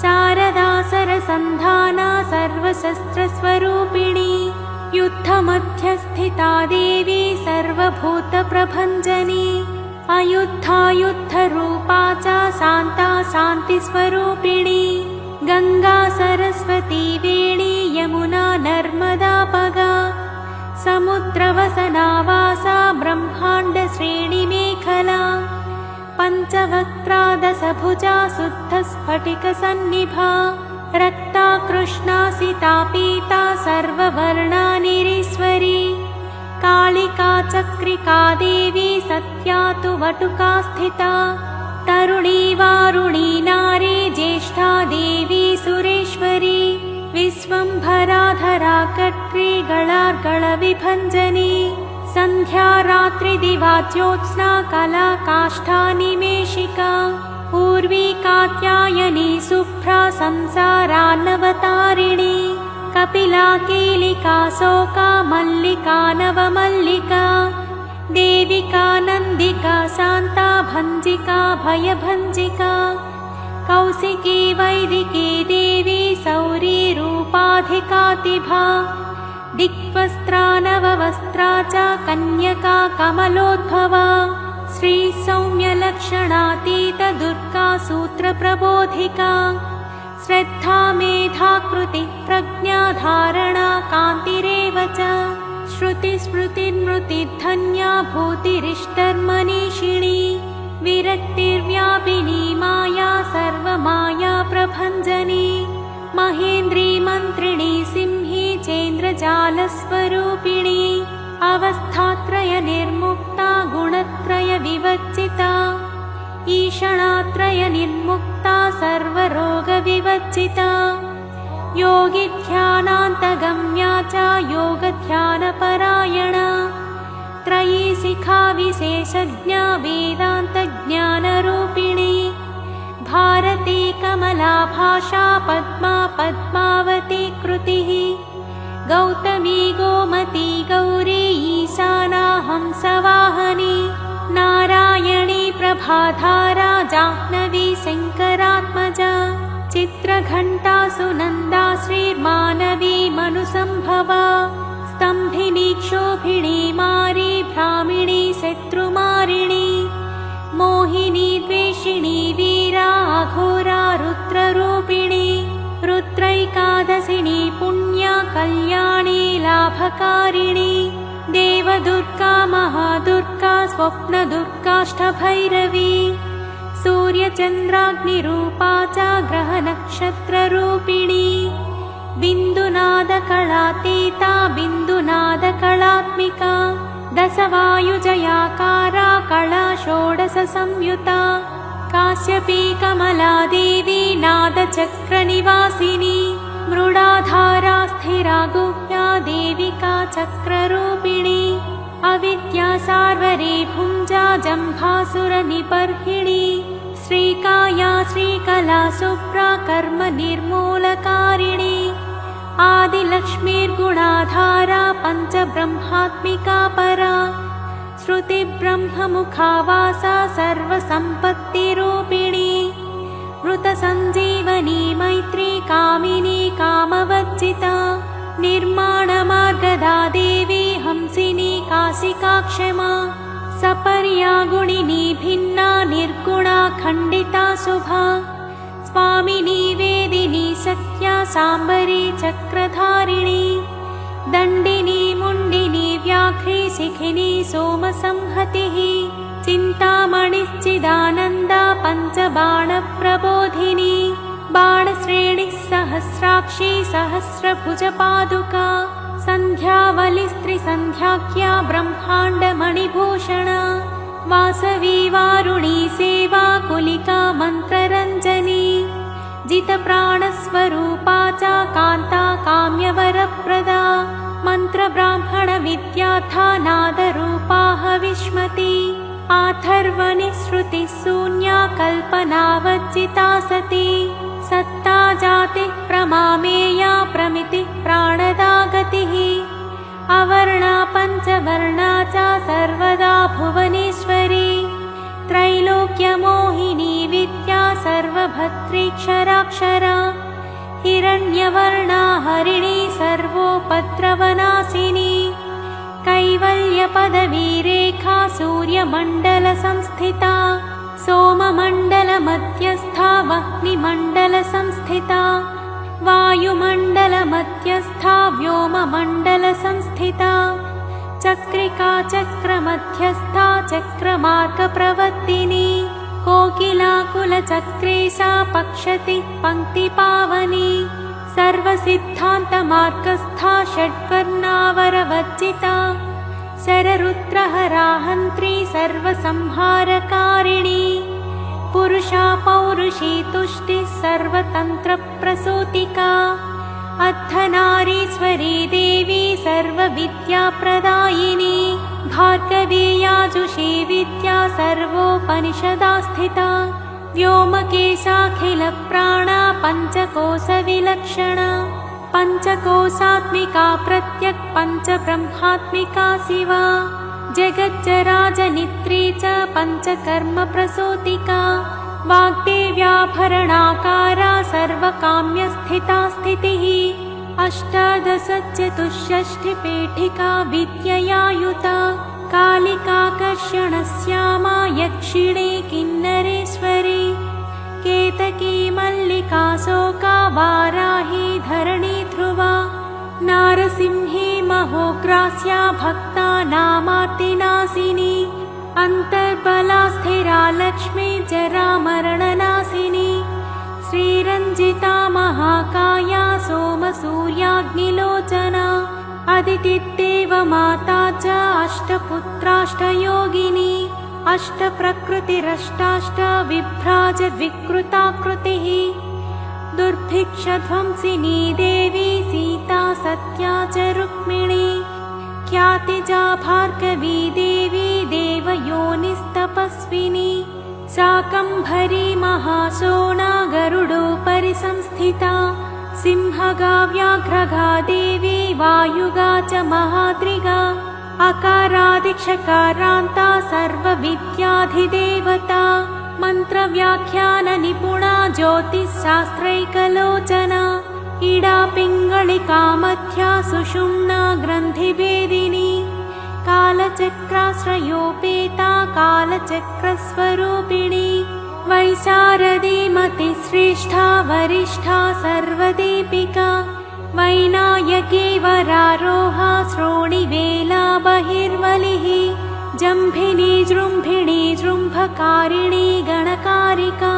शारदा सरसन्धाना सर्वशस्त्रस्वरूपिणी युद्धमध्यस्थिता देवी सर्वभूतप्रभञ्जनी अयुद्धा युद्धरूपा च शान्ता शान्तिस्वरूपिणी गङ्गा सरस्वती वेणी यमुना नर्मदापगा समुद्रवसनावासा ब्रह्माण्डश्रेणिमेखला पञ्चवक्त्रा दशभुजा शुद्धस्फटिकसन्निभा रक्ता कृष्णा सिता पीता सर्ववर्णानिरीश्वरी कालिका चक्रिका देवी सत्या तु वटुका स्थिता तरुणी वारुणी नारी ज्येष्ठा देवी सुरेश्वरी विश्वम्भराधरा कट्री गळार्गळविभञ्जनी सन्ध्या रात्रिदिवा ज्योत्स्ना कला काष्ठा निमेषिका पूर्वी कात्यायनी शुभ्रा संसारान्नवतारिणी कपिला कीलिका शोका मल्लिका नवमल्लिका देविका नन्दिका शान्ता भञ्जिका भयभञ्जिका कौशिकी वैदिकी देवी सौरी रूपाधिकातिभा दिक्वस्त्रा नववस्त्रा च कन्यका कमलोद्भवा श्रीसौम्यलक्षणातीत दुर्गा सूत्रप्रबोधिका श्रद्धा मेधाकृति प्रज्ञा धारणा कान्तिरेव च श्रुतिस्मृतिर्मृतिधन्या भूतिरिष्टर्मनीषिणी विरक्तिर्व्यापिनी माया सर्वमाया प्रभञ्जनी महेन्द्री मन्त्रिणी सिंही चेन्द्रजालस्वरूपिणी अवस्थात्रय निर्मुक्ता गुणत्रय विवर्जिता ईषणात्रय निर्मुक्ता सर्वरोगविवर्जिता योगिध्यानान्तगम्या च योगध्यानपरायणा त्रयी शिखा विशेषज्ञा वेदान्तज्ञानरूपिणी भारती कमला भाषा पद्मा पद्मावती कृतिः गौतमी गोमती गौरी ईशाना हंसवाहनी नारायणी प्रभाधारा जाह्नवी शङ्करात्मजा चित्रघण्टा सुनन्दा श्रीर्मानवी मनुसम्भवा स्तम्भिनी क्षोभिणी मारी भ्रामिणी शत्रुमारिणी मोहिनी द्वेषिणी वीरा अघोरा रुद्ररूपिणी रुद्रैकादशिनी पुण्या कल्याणी लाभकारिणी देवदुर्गा महादुर्गा स्वप्नदुर्गाष्टभैरवी सूर्यचन्द्राग्निरूपा च ग्रहनक्षत्ररूपिणी बिन्दुनादकलातीता बिन्दुनादकलात्मिका दशवायुजयाकारा कला षोडशसंयुता काश्यपी कमला देवी नादचक्रनिवासिनी मृडाधारा स्थिरा गुह्या देविका चक्ररूपिणी अविद्या सार्वरी भुञ्जा जम्भासुरनिबर्हिणी श्रीकाया श्रीकला शुभ्रा कर्म निर्मूलकारिणी आदिलक्ष्मीर्गुणाधारा पञ्चब्रह्मात्मिका परा श्रुतिब्रह्ममुखावासा सर्वसम्पत्तिरूपिणी मृतसञ्जीवनी मैत्री कामिनी कामवर्जिता निर्माणमार्गदा देवी हंसिनी काशिका क्षमा सपर्या गुणिनी भिन्ना निर्गुणा खण्डिता शुभा स्वामिनी वेदिनी सत्या साम्बरी चक्रधारिणी दण्डिनी मुण्डिनी व्याघ्री शिखिनी सोमसंहतिः चिन्तामणिश्चिदानन्दा पञ्चबाणप्रबोधिनी बाणश्रेणिः सहस्राक्षी सहस्रभुजपादुका सन्ध्यावलिस्त्रिसन्ध्याख्या ब्रह्माण्डमणिभूषणा वासवी वारुणी सेवा कुलिका मन्त्ररञ्जनी जितप्राणस्वरूपा च कान्ता काम्यवरप्रदा मन्त्रब्राह्मणविद्याथा नादरूपा हविष्मती आथर्वणिश्रुतिः शून्या कल्पनावज्जिता सती सत्ता जातिः प्रमामेया प्रमितिः प्राणदा गतिः अवर्णा पञ्चवर्णा च सर्वदा भुवनेश्वरी त्रैलोक्यमोहिनी विद्या सर्वभद्रीक्षराक्षरा हिरण्यवर्णा हरिणी सर्वोपद्रवनाशिनी कैवल्यपदवीरेखा सूर्यमण्डलसंस्थिता सोममण्डलमध्यस्था वह्निमण्डलसंस्थिता वायुमण्डलमध्यस्था व्योममण्डलसंस्थिता चक्रिका चक्रमध्यस्था चक्रमार्गप्रवर्तिनी कोकिलाकुलचक्रे सा पक्षति पङ्क्तिपावनी सर्वसिद्धान्तमार्गस्था षड्वर्णावरवर्जिता शररुद्रहराहन्त्री सर्वसंहारकारिणी पुरुषा पौरुषी तुष्टिः सर्वतन्त्रप्रसूतिका अर्धनारीश्वरी देवी सर्वविद्याप्रदायिनी भार्गवीयाजुषी विद्या सर्वोपनिषदा स्थिता व्योमकेशाखिलप्राणा पञ्चकोशविलक्षणा पञ्चकोशात्मिका प्रत्यक् पञ्चब्रह्मात्मिका शिवा जगज्जराजनित्री च पञ्चकर्मप्रसूतिका वाग्देव्याभरणाकारा सर्वकाम्यस्थिता स्थितिः अष्टादशचतुष्षष्टिपीठिका विद्यया युता कालिकाकर्षणश्यामा यक्षिणी किन्नरेश्वरी केतकी मल्लिका शोका वाराही धरणी ध्रुवा नारसिंही महोग्रास्या भक्तानामार्तिनाशिनी अन्तर्बला स्थिरा लक्ष्मी जरामरणनाशिनी श्रीरञ्जिता महाकाया सोमसूर्याग्निलोचना अदितिदेवमाता च अष्टपुत्राष्टयोगिनी अष्टप्रकृतिरष्टाष्ट विभ्राजद्विकृताकृतिः दुर्भिक्षध्वंसिनी देवी सीता सत्या च रुक्मिणी ख्यातिजा भार्गवी देवी देवयोनिस्तपस्विनी शाकम्भरी महाशोणा गरुडोपरि संस्थिता सिंहगा व्याघ्रगा देवी वायुगा च महाद्रिगा अकारादिक्षकारान्ता सर्वविद्याधिदेवता मन्त्रव्याख्याननिपुणा ज्योतिश्शास्त्रैकलोचना इडा पिङ्गलिका मध्या सुषुम्ना ग्रन्थिभेदिनी कालचक्राश्रयोपेता कालचक्रस्वरूपिणी वैशारदी मतिश्रेष्ठा वरिष्ठा सर्वदीपिका वैनायकी वरारोहा श्रोणिवेला बहिर्वलिः जम्भिनी जृम्भिणी जृम्भकारिणी गणकारिका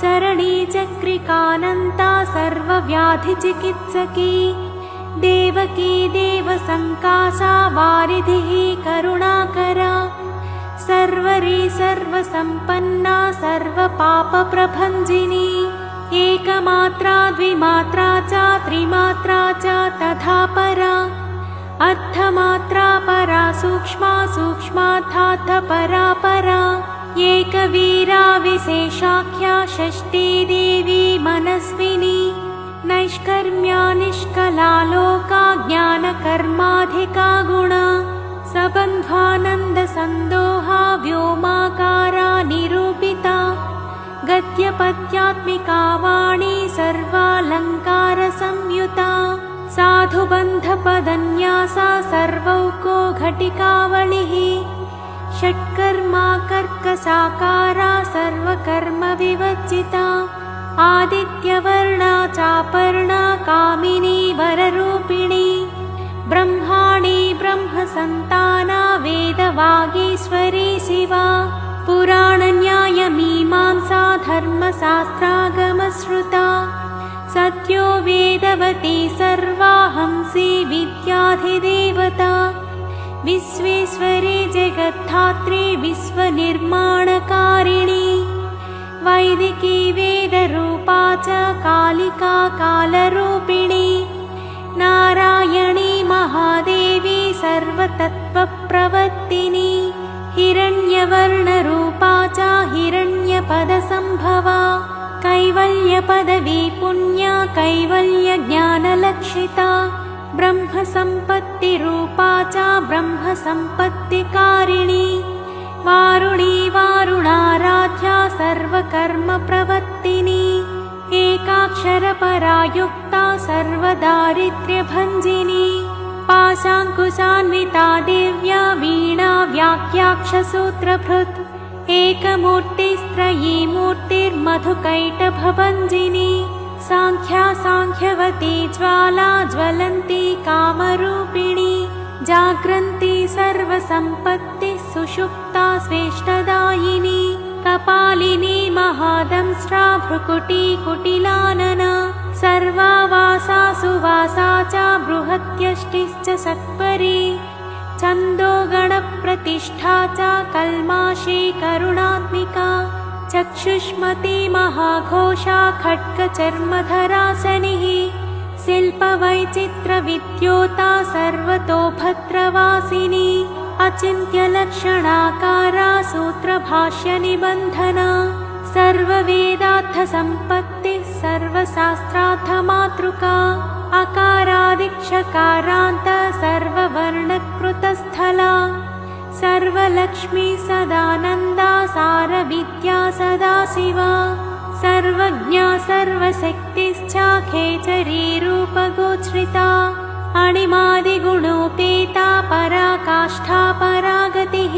सरणि चक्रिकानन्ता सर्वव्याधिचिकित्सकी देवकी देवसङ्कासा वारिधिः करुणाकरा सर्वरी सर्वसम्पन्ना सर्वपापप्रभञ्जिनी एकमात्रा द्विमात्रा च त्रिमात्रा च तथा परा अर्धमात्रा परा सूक्ष्मा सूक्ष्मार्थात् परा परा एकवीरा विशेषाख्या षष्ठी देवी मनस्विनी नैष्कर्म्या निष्कला लोका ज्ञानकर्माधिका गुणा सबन्ध्वानन्दसन्दोहा व्योमाकारा निरूपिता गद्यपद्यात्मिका वाणी सर्वालङ्कारसंयुता साधुबन्धपदन्यासा सर्वौको घटिकावलिः षट्कर्मा कर्कसाकारा सर्वकर्मविवर्जिता आदित्यवर्णा चापर्णा कामिनी वररूपिणी ब्रह्माणी ब्रह्मसन्ताना वेदवागीश्वरी शिवा पुराणन्यायमीमांसा धर्मशास्त्रागमश्रुता सत्यो वेदवती सर्वा हंसी विद्याधिदेवता विश्वेश्वरी जगद्धात्री विश्वनिर्माणकारिणी वैदिकी वेदरूपा च कालिका कालरूपिणी नारायणी महादेवी सर्वतत्त्वप्रवर्तिनी हिरण्यवर्णरूपा च हिरण्यपदसम्भवा कैवल्यपदवी पुण्या कैवल्यज्ञानलक्षिता ब्रह्मसम्पत्तिरूपा च ब्रह्मसम्पत्तिकारिणी वारुणी वारुणाराध्या सर्वकर्मप्रवर्तिनी एकाक्षरपरा युक्ता सर्वदारिद्र्यभञ्जिनी पाशाङ्कुशान्विता दिव्या वीणा व्याख्याक्षसूत्रभृत् एकमूर्तिस्त्रयी मूर्तिर्मधुकैटभभञ्जिनी साङ्ख्या साङ्ख्यवती ज्वाला ज्वलन्ती कामरूपिणी जाग्रन्ती सर्वसम्पत्तिः सुषुप्ता स्वेष्टदायिनी कपालिनी महादंष्ट्रा भ्रुकुटी कुटिलानना सर्वावासा सुवासा च बृहत्यष्टिश्च सत्परी छन्दो गणप्रतिष्ठा च कल्माशी करुणात्मिका चक्षुष्मती महाघोषा खड्गचर्मधरासनिः शिल्पवैचित्रविद्योता सर्वतो भद्रवासिनी अचिन्त्यलक्षणाकारा सूत्रभाष्यनिबन्धना सर्ववेदार्थसम्पत्तिः सर्वशास्त्रार्थमातृका अकारादिक्षकारान्त सर्ववर्णकृतस्थला सर्वलक्ष्मी सदानन्दा सारविद्या सदाशिवा सर्वज्ञा सर्वशक्तिश्चाखेचरी रूपगोचरिता अणिमादिगुणोपेता पराकाष्ठा परागतिः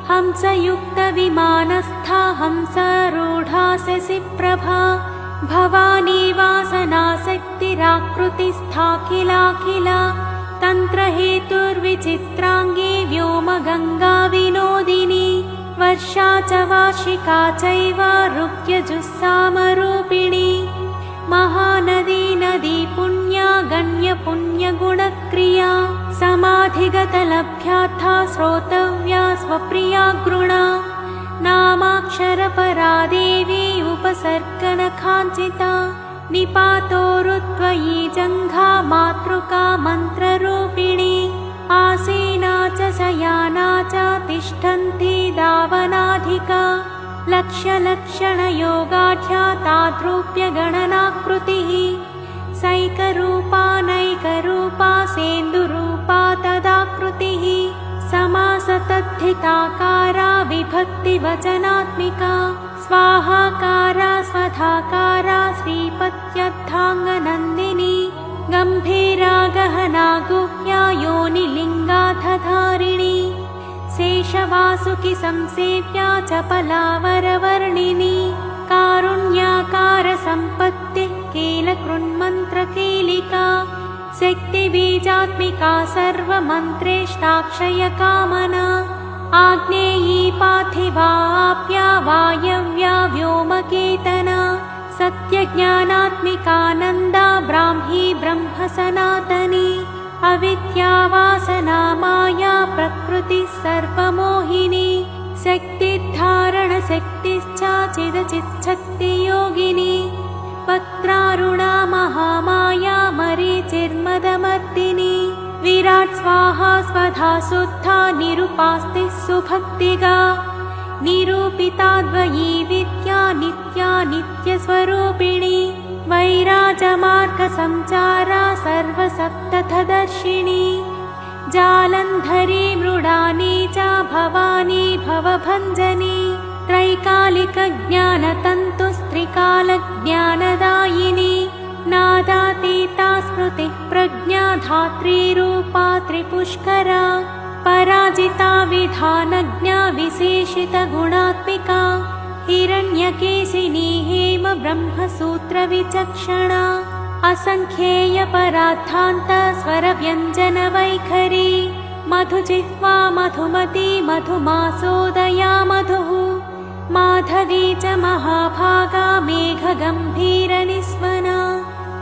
हंसयुक्तविमानस्था हंसारूढा शशिप्रभा भवानी वासनाशक्तिराकृतिस्थाखिलाखिला तन्त्रहेतुर्विचित्राङ्गी व्योमगङ्गा विनोदिनी वर्षा च वार्षिका चैव रुक्यजुस्सामरूपिणी महानदी नदी पुण्या गण्यपुण्यगुणक्रिया समाधिगतलभ्यार्था श्रोतव्या स्वप्रिया गृणा नामाक्षरपरा देवी उपसर्गनखाञ्चिता निपातोरुत्वयी जङ्घा मातृका मन्त्ररूपिणी आसीना च शयाना च तिष्ठन्ती दावनाधिका लक्ष्यलक्षणयोगाढ्या ताद्रूप्यगणनाकृतिः सैकरूपा नैकरूपा सेन्दुरूपा तदाकृतिः समासतद्धिताकारा विभक्तिवचनात्मिका स्वाहाकारा स्वधाकारा श्रीपत्यर्थाङ्गनन्दिनी गम्भीरा गहना गुह्या योनिलिङ्गाधधारिणी शेषवासुकि संसेव्या चपलावरवर्णिनी कारुण्याकारसम्पत्तिः कीलकृन्मन्त्रकीलिका शक्तिबीजात्मिका सर्वमन्त्रेष्टाक्षयकामना आग्नेयी पार्थिवाप्या वायव्या व्योमकेतना सत्यज्ञानात्मिकानन्दा ब्राह्मी ब्रह्मसनातनी अविद्यावासना माया प्रकृतिः सर्वमोहिनी शक्तिधारणशक्तिश्चाचिदचिच्छक्तियोगिनी पत्रारुणा महामाया मरीचिर्मदमर्दिनी विराट् स्वाहा स्वधा शुद्धा निरुपास्तिः सुभक्तिगा निरूपिताद्वयी विद्या नित्या नित्यस्वरूपिणी वैराजमार्गसञ्चारा सर्वसप्तथदर्शिनी जालन्धरी मृडानी च भवानी भवभञ्जनी त्रैकालिकज्ञानतन्तुस्त्रिकालज्ञानदायिनी नादातीता स्मृतिः प्रज्ञा धात्रीरूपा त्रिपुष्करा पराजिता विधानज्ञा विशेषितगुणात्मिका हिरण्यकेशिनी हेम ब्रह्मसूत्रविचक्षणा असङ्ख्येयपरार्थान्त स्वरव्यञ्जनवैखरी मधुजिह्वा मधुमती मधुमासोदया मधुः माधवी च महाभागा मेघगम्भीरनिस्वना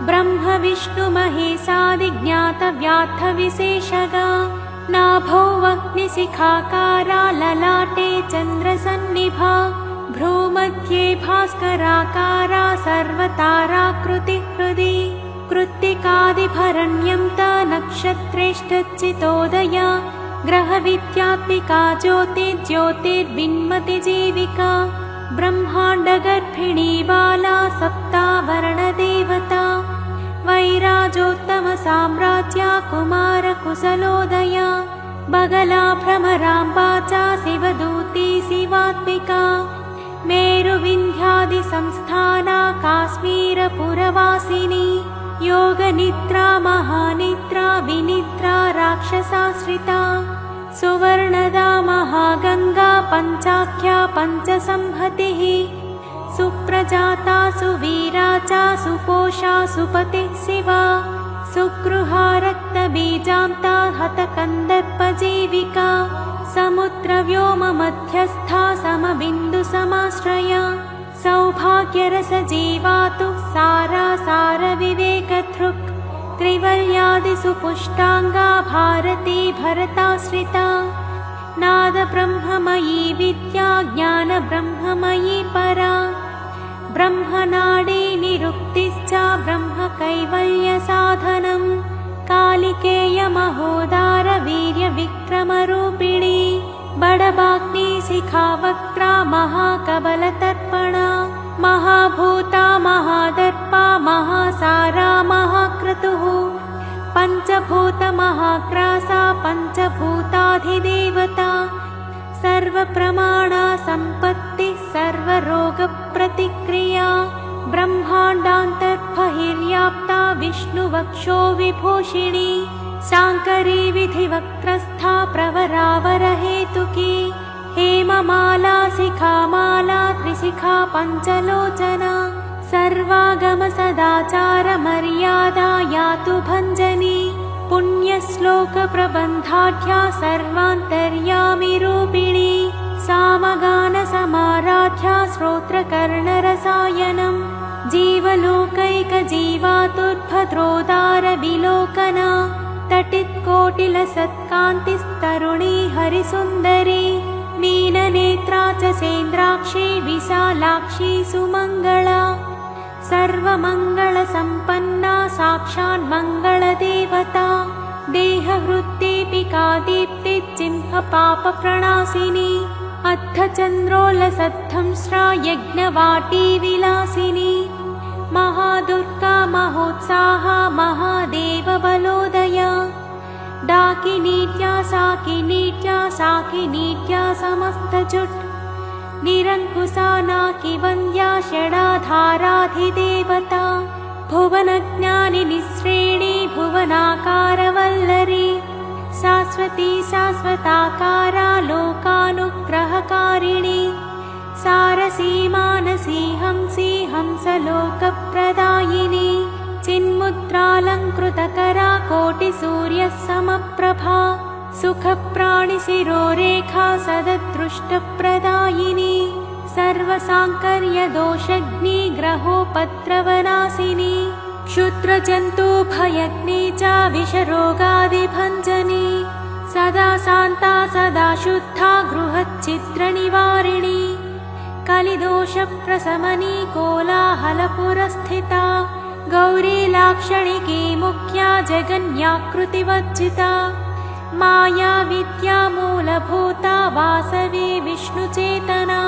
ब्रह्मविष्णुमहेशादिज्ञातव्यार्थविशेषगा नाभौ अग्निशिखाकारा ललाटे चन्द्रसन्निभा भ्रूमध्ये भास्कराकारा सर्वताराकृतिः हृदि कृत्तिकादिभरण्यं त नक्षत्रेष्ठच्चितोदया ग्रहविद्यात्मिका ज्योतिर्ज्योतिर्बिन्मतिजीविका ब्रह्माण्डगर्भिणी बाला सप्तावरणदेवता वैराजोत्तमसाम्राज्या कुमारकुशलोदया बगला भ्रमराम्बा च शिवदूती शिवात्मिका मेरुविन्ध्यादिसंस्थाना काश्मीरपुरवासिनी योगनिद्रा महानिद्रा विनिद्रा राक्षसाश्रिता सुवर्णदा महागंगा पंचाख्या पंचसंहतिः सुप्रजाता सुवीरा च सुपोषा सुपतिः शिवा सुगृहा रक्तबीजान्ता हतकन्दर्पजीविका समुद्रव्योममध्यस्था समबिन्दुसमाश्रया सौभाग्यरसजीवातु सारासारविवेकधृक् त्रिवल्यादिसुपुष्टाङ्गा भारती भरताश्रिता नादब्रह्ममयी विद्या ज्ञानब्रह्ममयी परा ब्रह्मनाडी निरुक्तिश्च ब्रह्मकैवल्यसाधनम् कालिकेयमहोदार वीर्यविक्रमरूपिणी बडबाग्नि शिखावक्त्रा महाकबलतर्पणा महाभूता महादर्पा महासारा महाक्रतुः पञ्चभूतमहाग्रासा पञ्चभूताधिदेवता सर्वप्रमाणा सम्पत्तिः सर्वरोगप्रतिक्रिया ब्रह्माण्डान्तर्बहिर्व्याप्ता विष्णुवक्षो विभूषिणी शाङ्करी विधिवक्त्रस्था प्रवरावरहेतुकी हेममाला शिखामाला त्रिशिखा पञ्चलोचना सर्वागम सदाचार मर्यादा यातु भञ्जनी पुण्यश्लोकप्रबन्धाढ्या सर्वान्तर्यामि रूपिणी सामगानसमाराध्या श्रोत्रकर्णरसायनम् जीवलोकैकजीवातुर्भद्रोदारविलोकना तटित्कोटिलसत्कान्तिस्तरुणी हरिसुन्दरी मीननेत्रा च सेन्द्राक्षी विशालाक्षी सुमङ्गला सर्वमङ्गलसम्पन्ना साक्षान्मङ्गलदेवता देहवृत्तिपिका दीप्तिचिह्नपापप्रणाशिनी अद्धचन्द्रोल्लसद्धंस्रा यज्ञवाटी विलासिनी महादुर्गा महोत्साहा महादेवबलोदया डाकिनीट्या साकिनीट्या समस्तजुट् निरङ्कुशा नाकिवन्द्या षडाधाराधिदेवता भुवनज्ञानिनि श्रेणी भुवनाकारवल्लरी शाश्वती शाश्वताकारा लोकानुग्रहकारिणी सारसी मानसी हंसी हंसलोकप्रदायिनी चिन्मुद्रालङ्कृतकरा कोटिसूर्यसमप्रभा सुखप्राणिशिरोरेखा सददृष्टप्रदायिनी सर्वसाङ्कर्यदोषग्नि ग्रहोपद्रवनाशिनी क्षुद्रजन्तुभयग्नि च विषरोगादिभञ्जनी सदा शान्ता सदा शुद्धा गृहच्छिद्रनिवारिणी कलिदोषप्रशमनी कोलाहलपुरस्थिता गौरी लाक्षणिकी मुख्या जगन्याकृतिवर्जिता माया विद्या मूलभूता वासवी विष्णुचेतना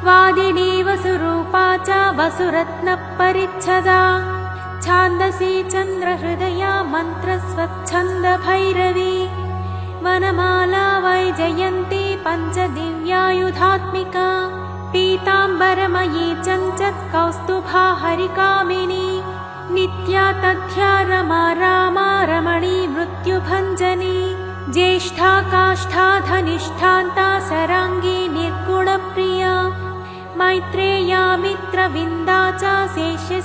वादिनी वसुरूपा च वसुरत्नपरिच्छदा छान्दसी चन्द्रहृदया मन्त्रस्वच्छन्दभैरवी वनमाला वैजयन्ती पञ्चदिव्यायुधात्मिका पीताम्बरमयी चञ्चत् कौस्तुभा हरिकामिनी नित्या तथ्या रमा रामा रमणी मृत्युभञ्जनी ज्येष्ठा काष्ठा धनिष्ठान्ता सराङ्गी निर्गुणप्रिया मैत्रेया मित्रविन्दा च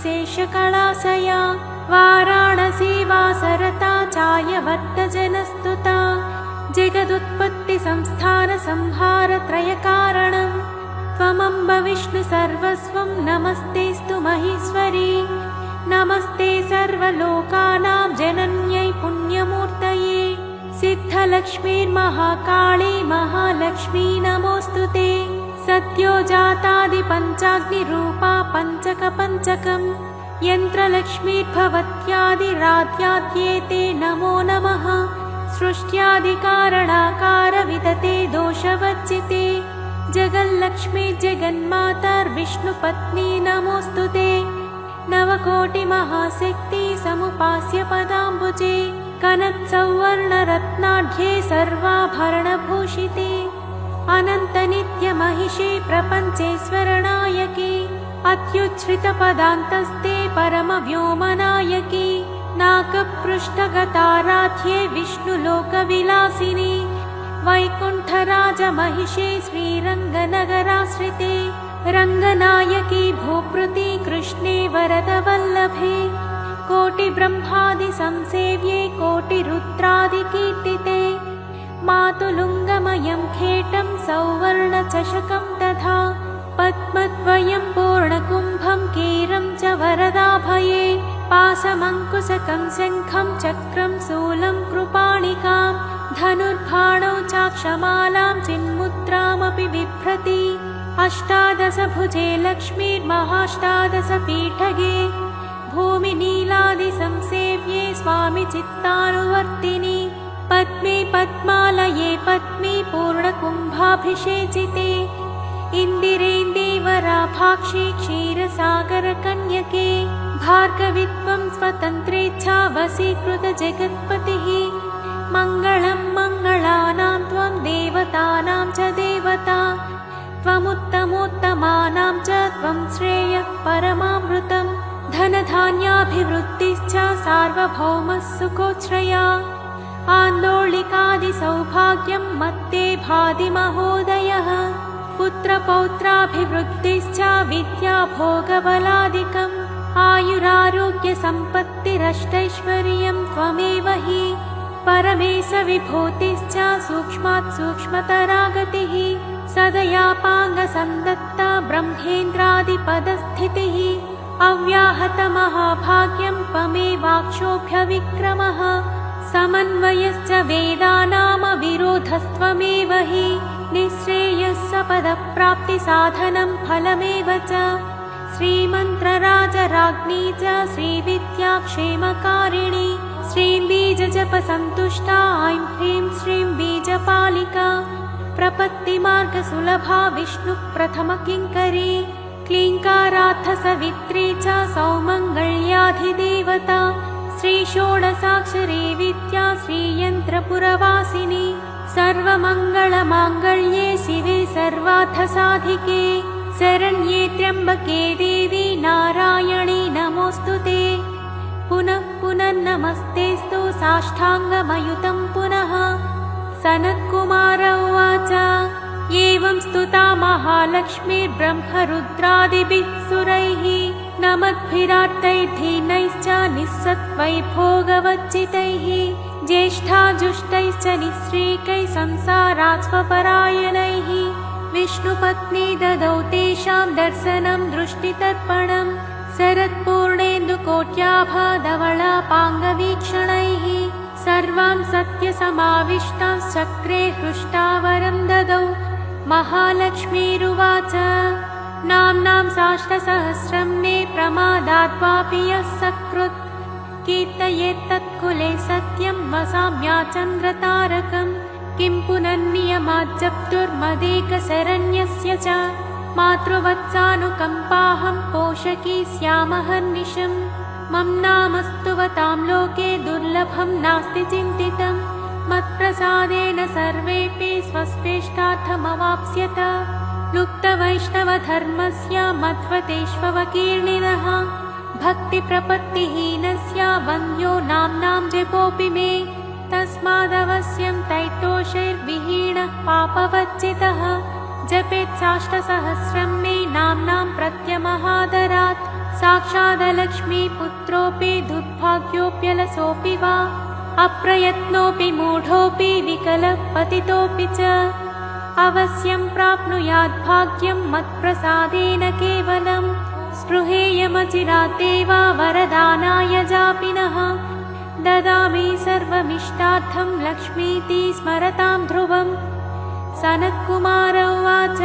शेषकलाशया वाराणसी वासरता चायवर्तजनस्तुता जगदुत्पत्तिसंस्थानसंहारत्रयकारणम् त्वमम्ब विष्णु सर्वस्वं नमस्तेऽस्तु महेश्वरी। नमस्ते सर्वलोकानां जनन्यै पुण्यमूर्तये। सिद्धलक्ष्मीर्महाकाली महालक्ष्मी नमोऽस्तु ते। सद्योजातादिपञ्चाग्निरूपा पञ्चकपञ्चकम् यन्त्रलक्ष्मीर्भवत्यादिराध्याद्येते नमो नमः। सृष्ट्यादिकारणाकारविदते दोषवर्जिते जगल्लक्ष्मी जगन्मातर्विष्णुपत्नी नमोऽस्तु ते। नवकोटिमहाशक्ति समुपास्य पदाम्बुजे कनत्सौवर्णरत्नाढ्ये सर्वाभरणभूषिते अनन्तनित्यमहिषे प्रपञ्चेश्वरनायके अत्युच्छ्रितपदान्तस्ते परमव्योमनायके नाकपृष्ठगताराध्ये विष्णुलोकविलासिनि वैकुण्ठराजमहिषे श्रीरङ्गनगराश्रिते रङ्गनायकी भूपृति कृष्णे वरदवल्लभे कोटिब्रह्मादिसंसेव्ये कोटिरुद्रादिकीर्तिते मातुलुङ्गमयं खेटं सौवर्णचषकं तथा पद्मद्वयं पूर्णकुम्भं कीरं च वरदाभये पाशमङ्कुशकं शङ्खं चक्रं शूलं कृपाणिकां धनुर्बाणौ चाक्षमालां चिन्मुद्रामपि बिभ्रति अष्टादशभुजे लक्ष्मीर्महाष्टादशपीठगे भूमिनीलादिसंसेव्ये स्वामि चित्तानुवर्तिनि पद्मे पद्मालये पद्मे पूर्णकुम्भाभिषेचिते इन्दिरेन्दीवराभाक्षे क्षीरसागरकन्यके भार्गवित्वं स्वतन्त्रेच्छा वशीकृतजगत्पतिः मङ्गलं मङ्गलानां त्वं देवतानां च देवता त्वमुत्तमोत्तमानां च त्वं श्रेयः परमामृतम् धनधान्याभिवृद्धिश्च सार्वभौमः सुखोच्छ्रया आन्दोलिकादिसौभाग्यं मत्ते भाति महोदयः पुत्रपौत्राभिवृद्धिश्च विद्याभोगबलादिकम् आयुरारोग्यसम्पत्तिरष्टैश्वर्यं त्वमेव हि परमेशविभूतिश्च सूक्ष्मात् सूक्ष्मतरा गतिः सदयापाङ्गसन्दत्ता ब्रह्मेन्द्रादिपदस्थितिः अव्याहतमहाभाग्यं त्वमेवाक्षोभ्यविक्रमः समन्वयश्च वेदानामविरोधस्त्वमेव हि निःश्रेयस्सपदप्राप्तिसाधनं फलमेव च श्रीमन्त्रराजराज्ञी च श्रीविद्याक्षेमकारिणी श्रीं बीजजपसन्तुष्टा ऐं ह्रीं श्रीं बीजपालिका प्रपत्तिमार्गसुलभा विष्णुप्रथमकिङ्करी क्लीङ्कारार्थसवित्री च सौमङ्गल्याधिदेवता श्रीषोडशाक्षरी विद्या श्रीयन्त्रपुरवासिनी सर्वमङ्गलमाङ्गल्ये शिवे सर्वार्थसाधिके शरण्ये त्र्यम्बके देवी नारायणी नमोऽस्तु ते पुनः पुनर्नमस्तेऽस्तु साष्टाङ्गमयुतं पुनः सनत्कुमार उवाच एवं स्तुता महालक्ष्मीर्ब्रह्मरुद्रादिभिः सुरैः नमद्भिरार्तैर्धीनैश्च निःसत्त्वैर्भोगवच्चितैः ज्येष्ठाजुष्टैश्च निःश्रीकैः संसारात् स्वपरायणैः विष्णुपत्नी ददौ तेषां दर्शनं दृष्टितर्पणम् शरत्पूर्णेन्दुकोट्याभाधवलापाङ्गवीक्षणैः सर्वां सत्यसमाविष्टां चक्रे हृष्टावरं ददौ महालक्ष्मीरुवाच नाम्नां साष्टसहस्रं मे प्रमादाद्वापि यः सकृत् कीर्तयेत्तत्कुले सत्यं वसाम्याचन्द्रतारकं किं पुनर्नियमाज्जप्तुर्मदेकशरण्यस्य च मातृवत्सानुकम्पाहं पोषकी स्यामहर्निशम् मम नामस्तुवतां लोके दुर्लभं नास्ति चिन्तितं मत्प्रसादेन सर्वेऽपि स्वस्वेष्टार्थमवाप्स्यत लुप्तवैष्णवधर्मस्य मध्वतेष्वकीर्णिनः भक्तिप्रपत्तिहीनस्य वन्द्यो नाम्नां जपोऽपि मे तस्मादवश्यं तैतोषैर्विहीनः पापवच्चितः जपेत् साष्टसहस्रं मे नाम्नां प्रत्यमहादरात् साक्षादलक्ष्मीपुत्रोऽपि दुर्भाग्योऽप्यलसोऽपि वा अप्रयत्नोऽपि मूढोऽपि विकलः पतितोऽपि च अवश्यं प्राप्नुयात् भाग्यं मत्प्रसादेन केवलम्। स्पृहेयमचिरादेव वरदानाय जापिनः। ददामि सर्वमिष्टार्थं लक्ष्मीति स्मरतां ध्रुवम्। सनत्कुमार उवाच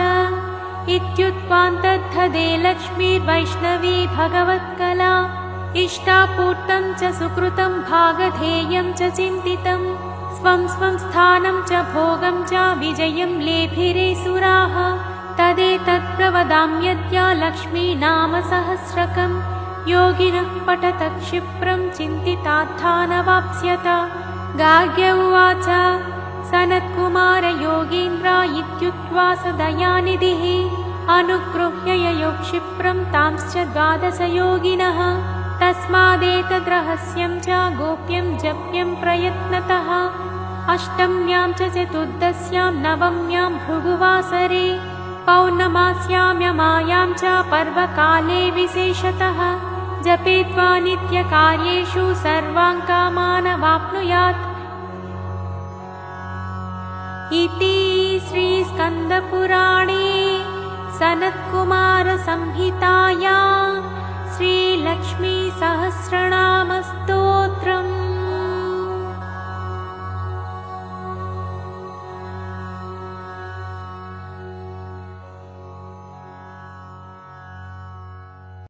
इत्युक्त्वान्तद्धदे लक्ष्मीर्वैष्णवी भगवत्कला। इष्टापूर्तं च सुकृतं भागधेयं च चिन्तितम्। स्वं स्वं स्थानं च भोगं च विजयं लेभिरे सुराः। तदेतत्प्रवदाम्यद्य लक्ष्मी नाम सहस्रकम्। योगिनः पठत क्षिप्रं चिन्तितार्थानवाप्स्यत। गार्ग्य उवाच सनत्कुमार योगीन्द्र इत्युक्त्वा स दयानिधिः अनुगृह्य ययौ क्षिप्रं तांश्च 12 योगिनः। तस्मादेतद्रहस्यं च गोप्यं जप्यं प्रयत्नतः। अष्टम्यां च चतुर्दश्यां नवम्यां भृगुवासरे पौर्णमास्याम्यमायां च पर्वकाले विशेषतः। जपेत्वा नित्यकार्येषु सर्वान् कामानवाप्नुयात्। इति श्रीस्कन्दपुराणे सनत्कुमारसंहितायां श्रीलक्ष्मीसहस्र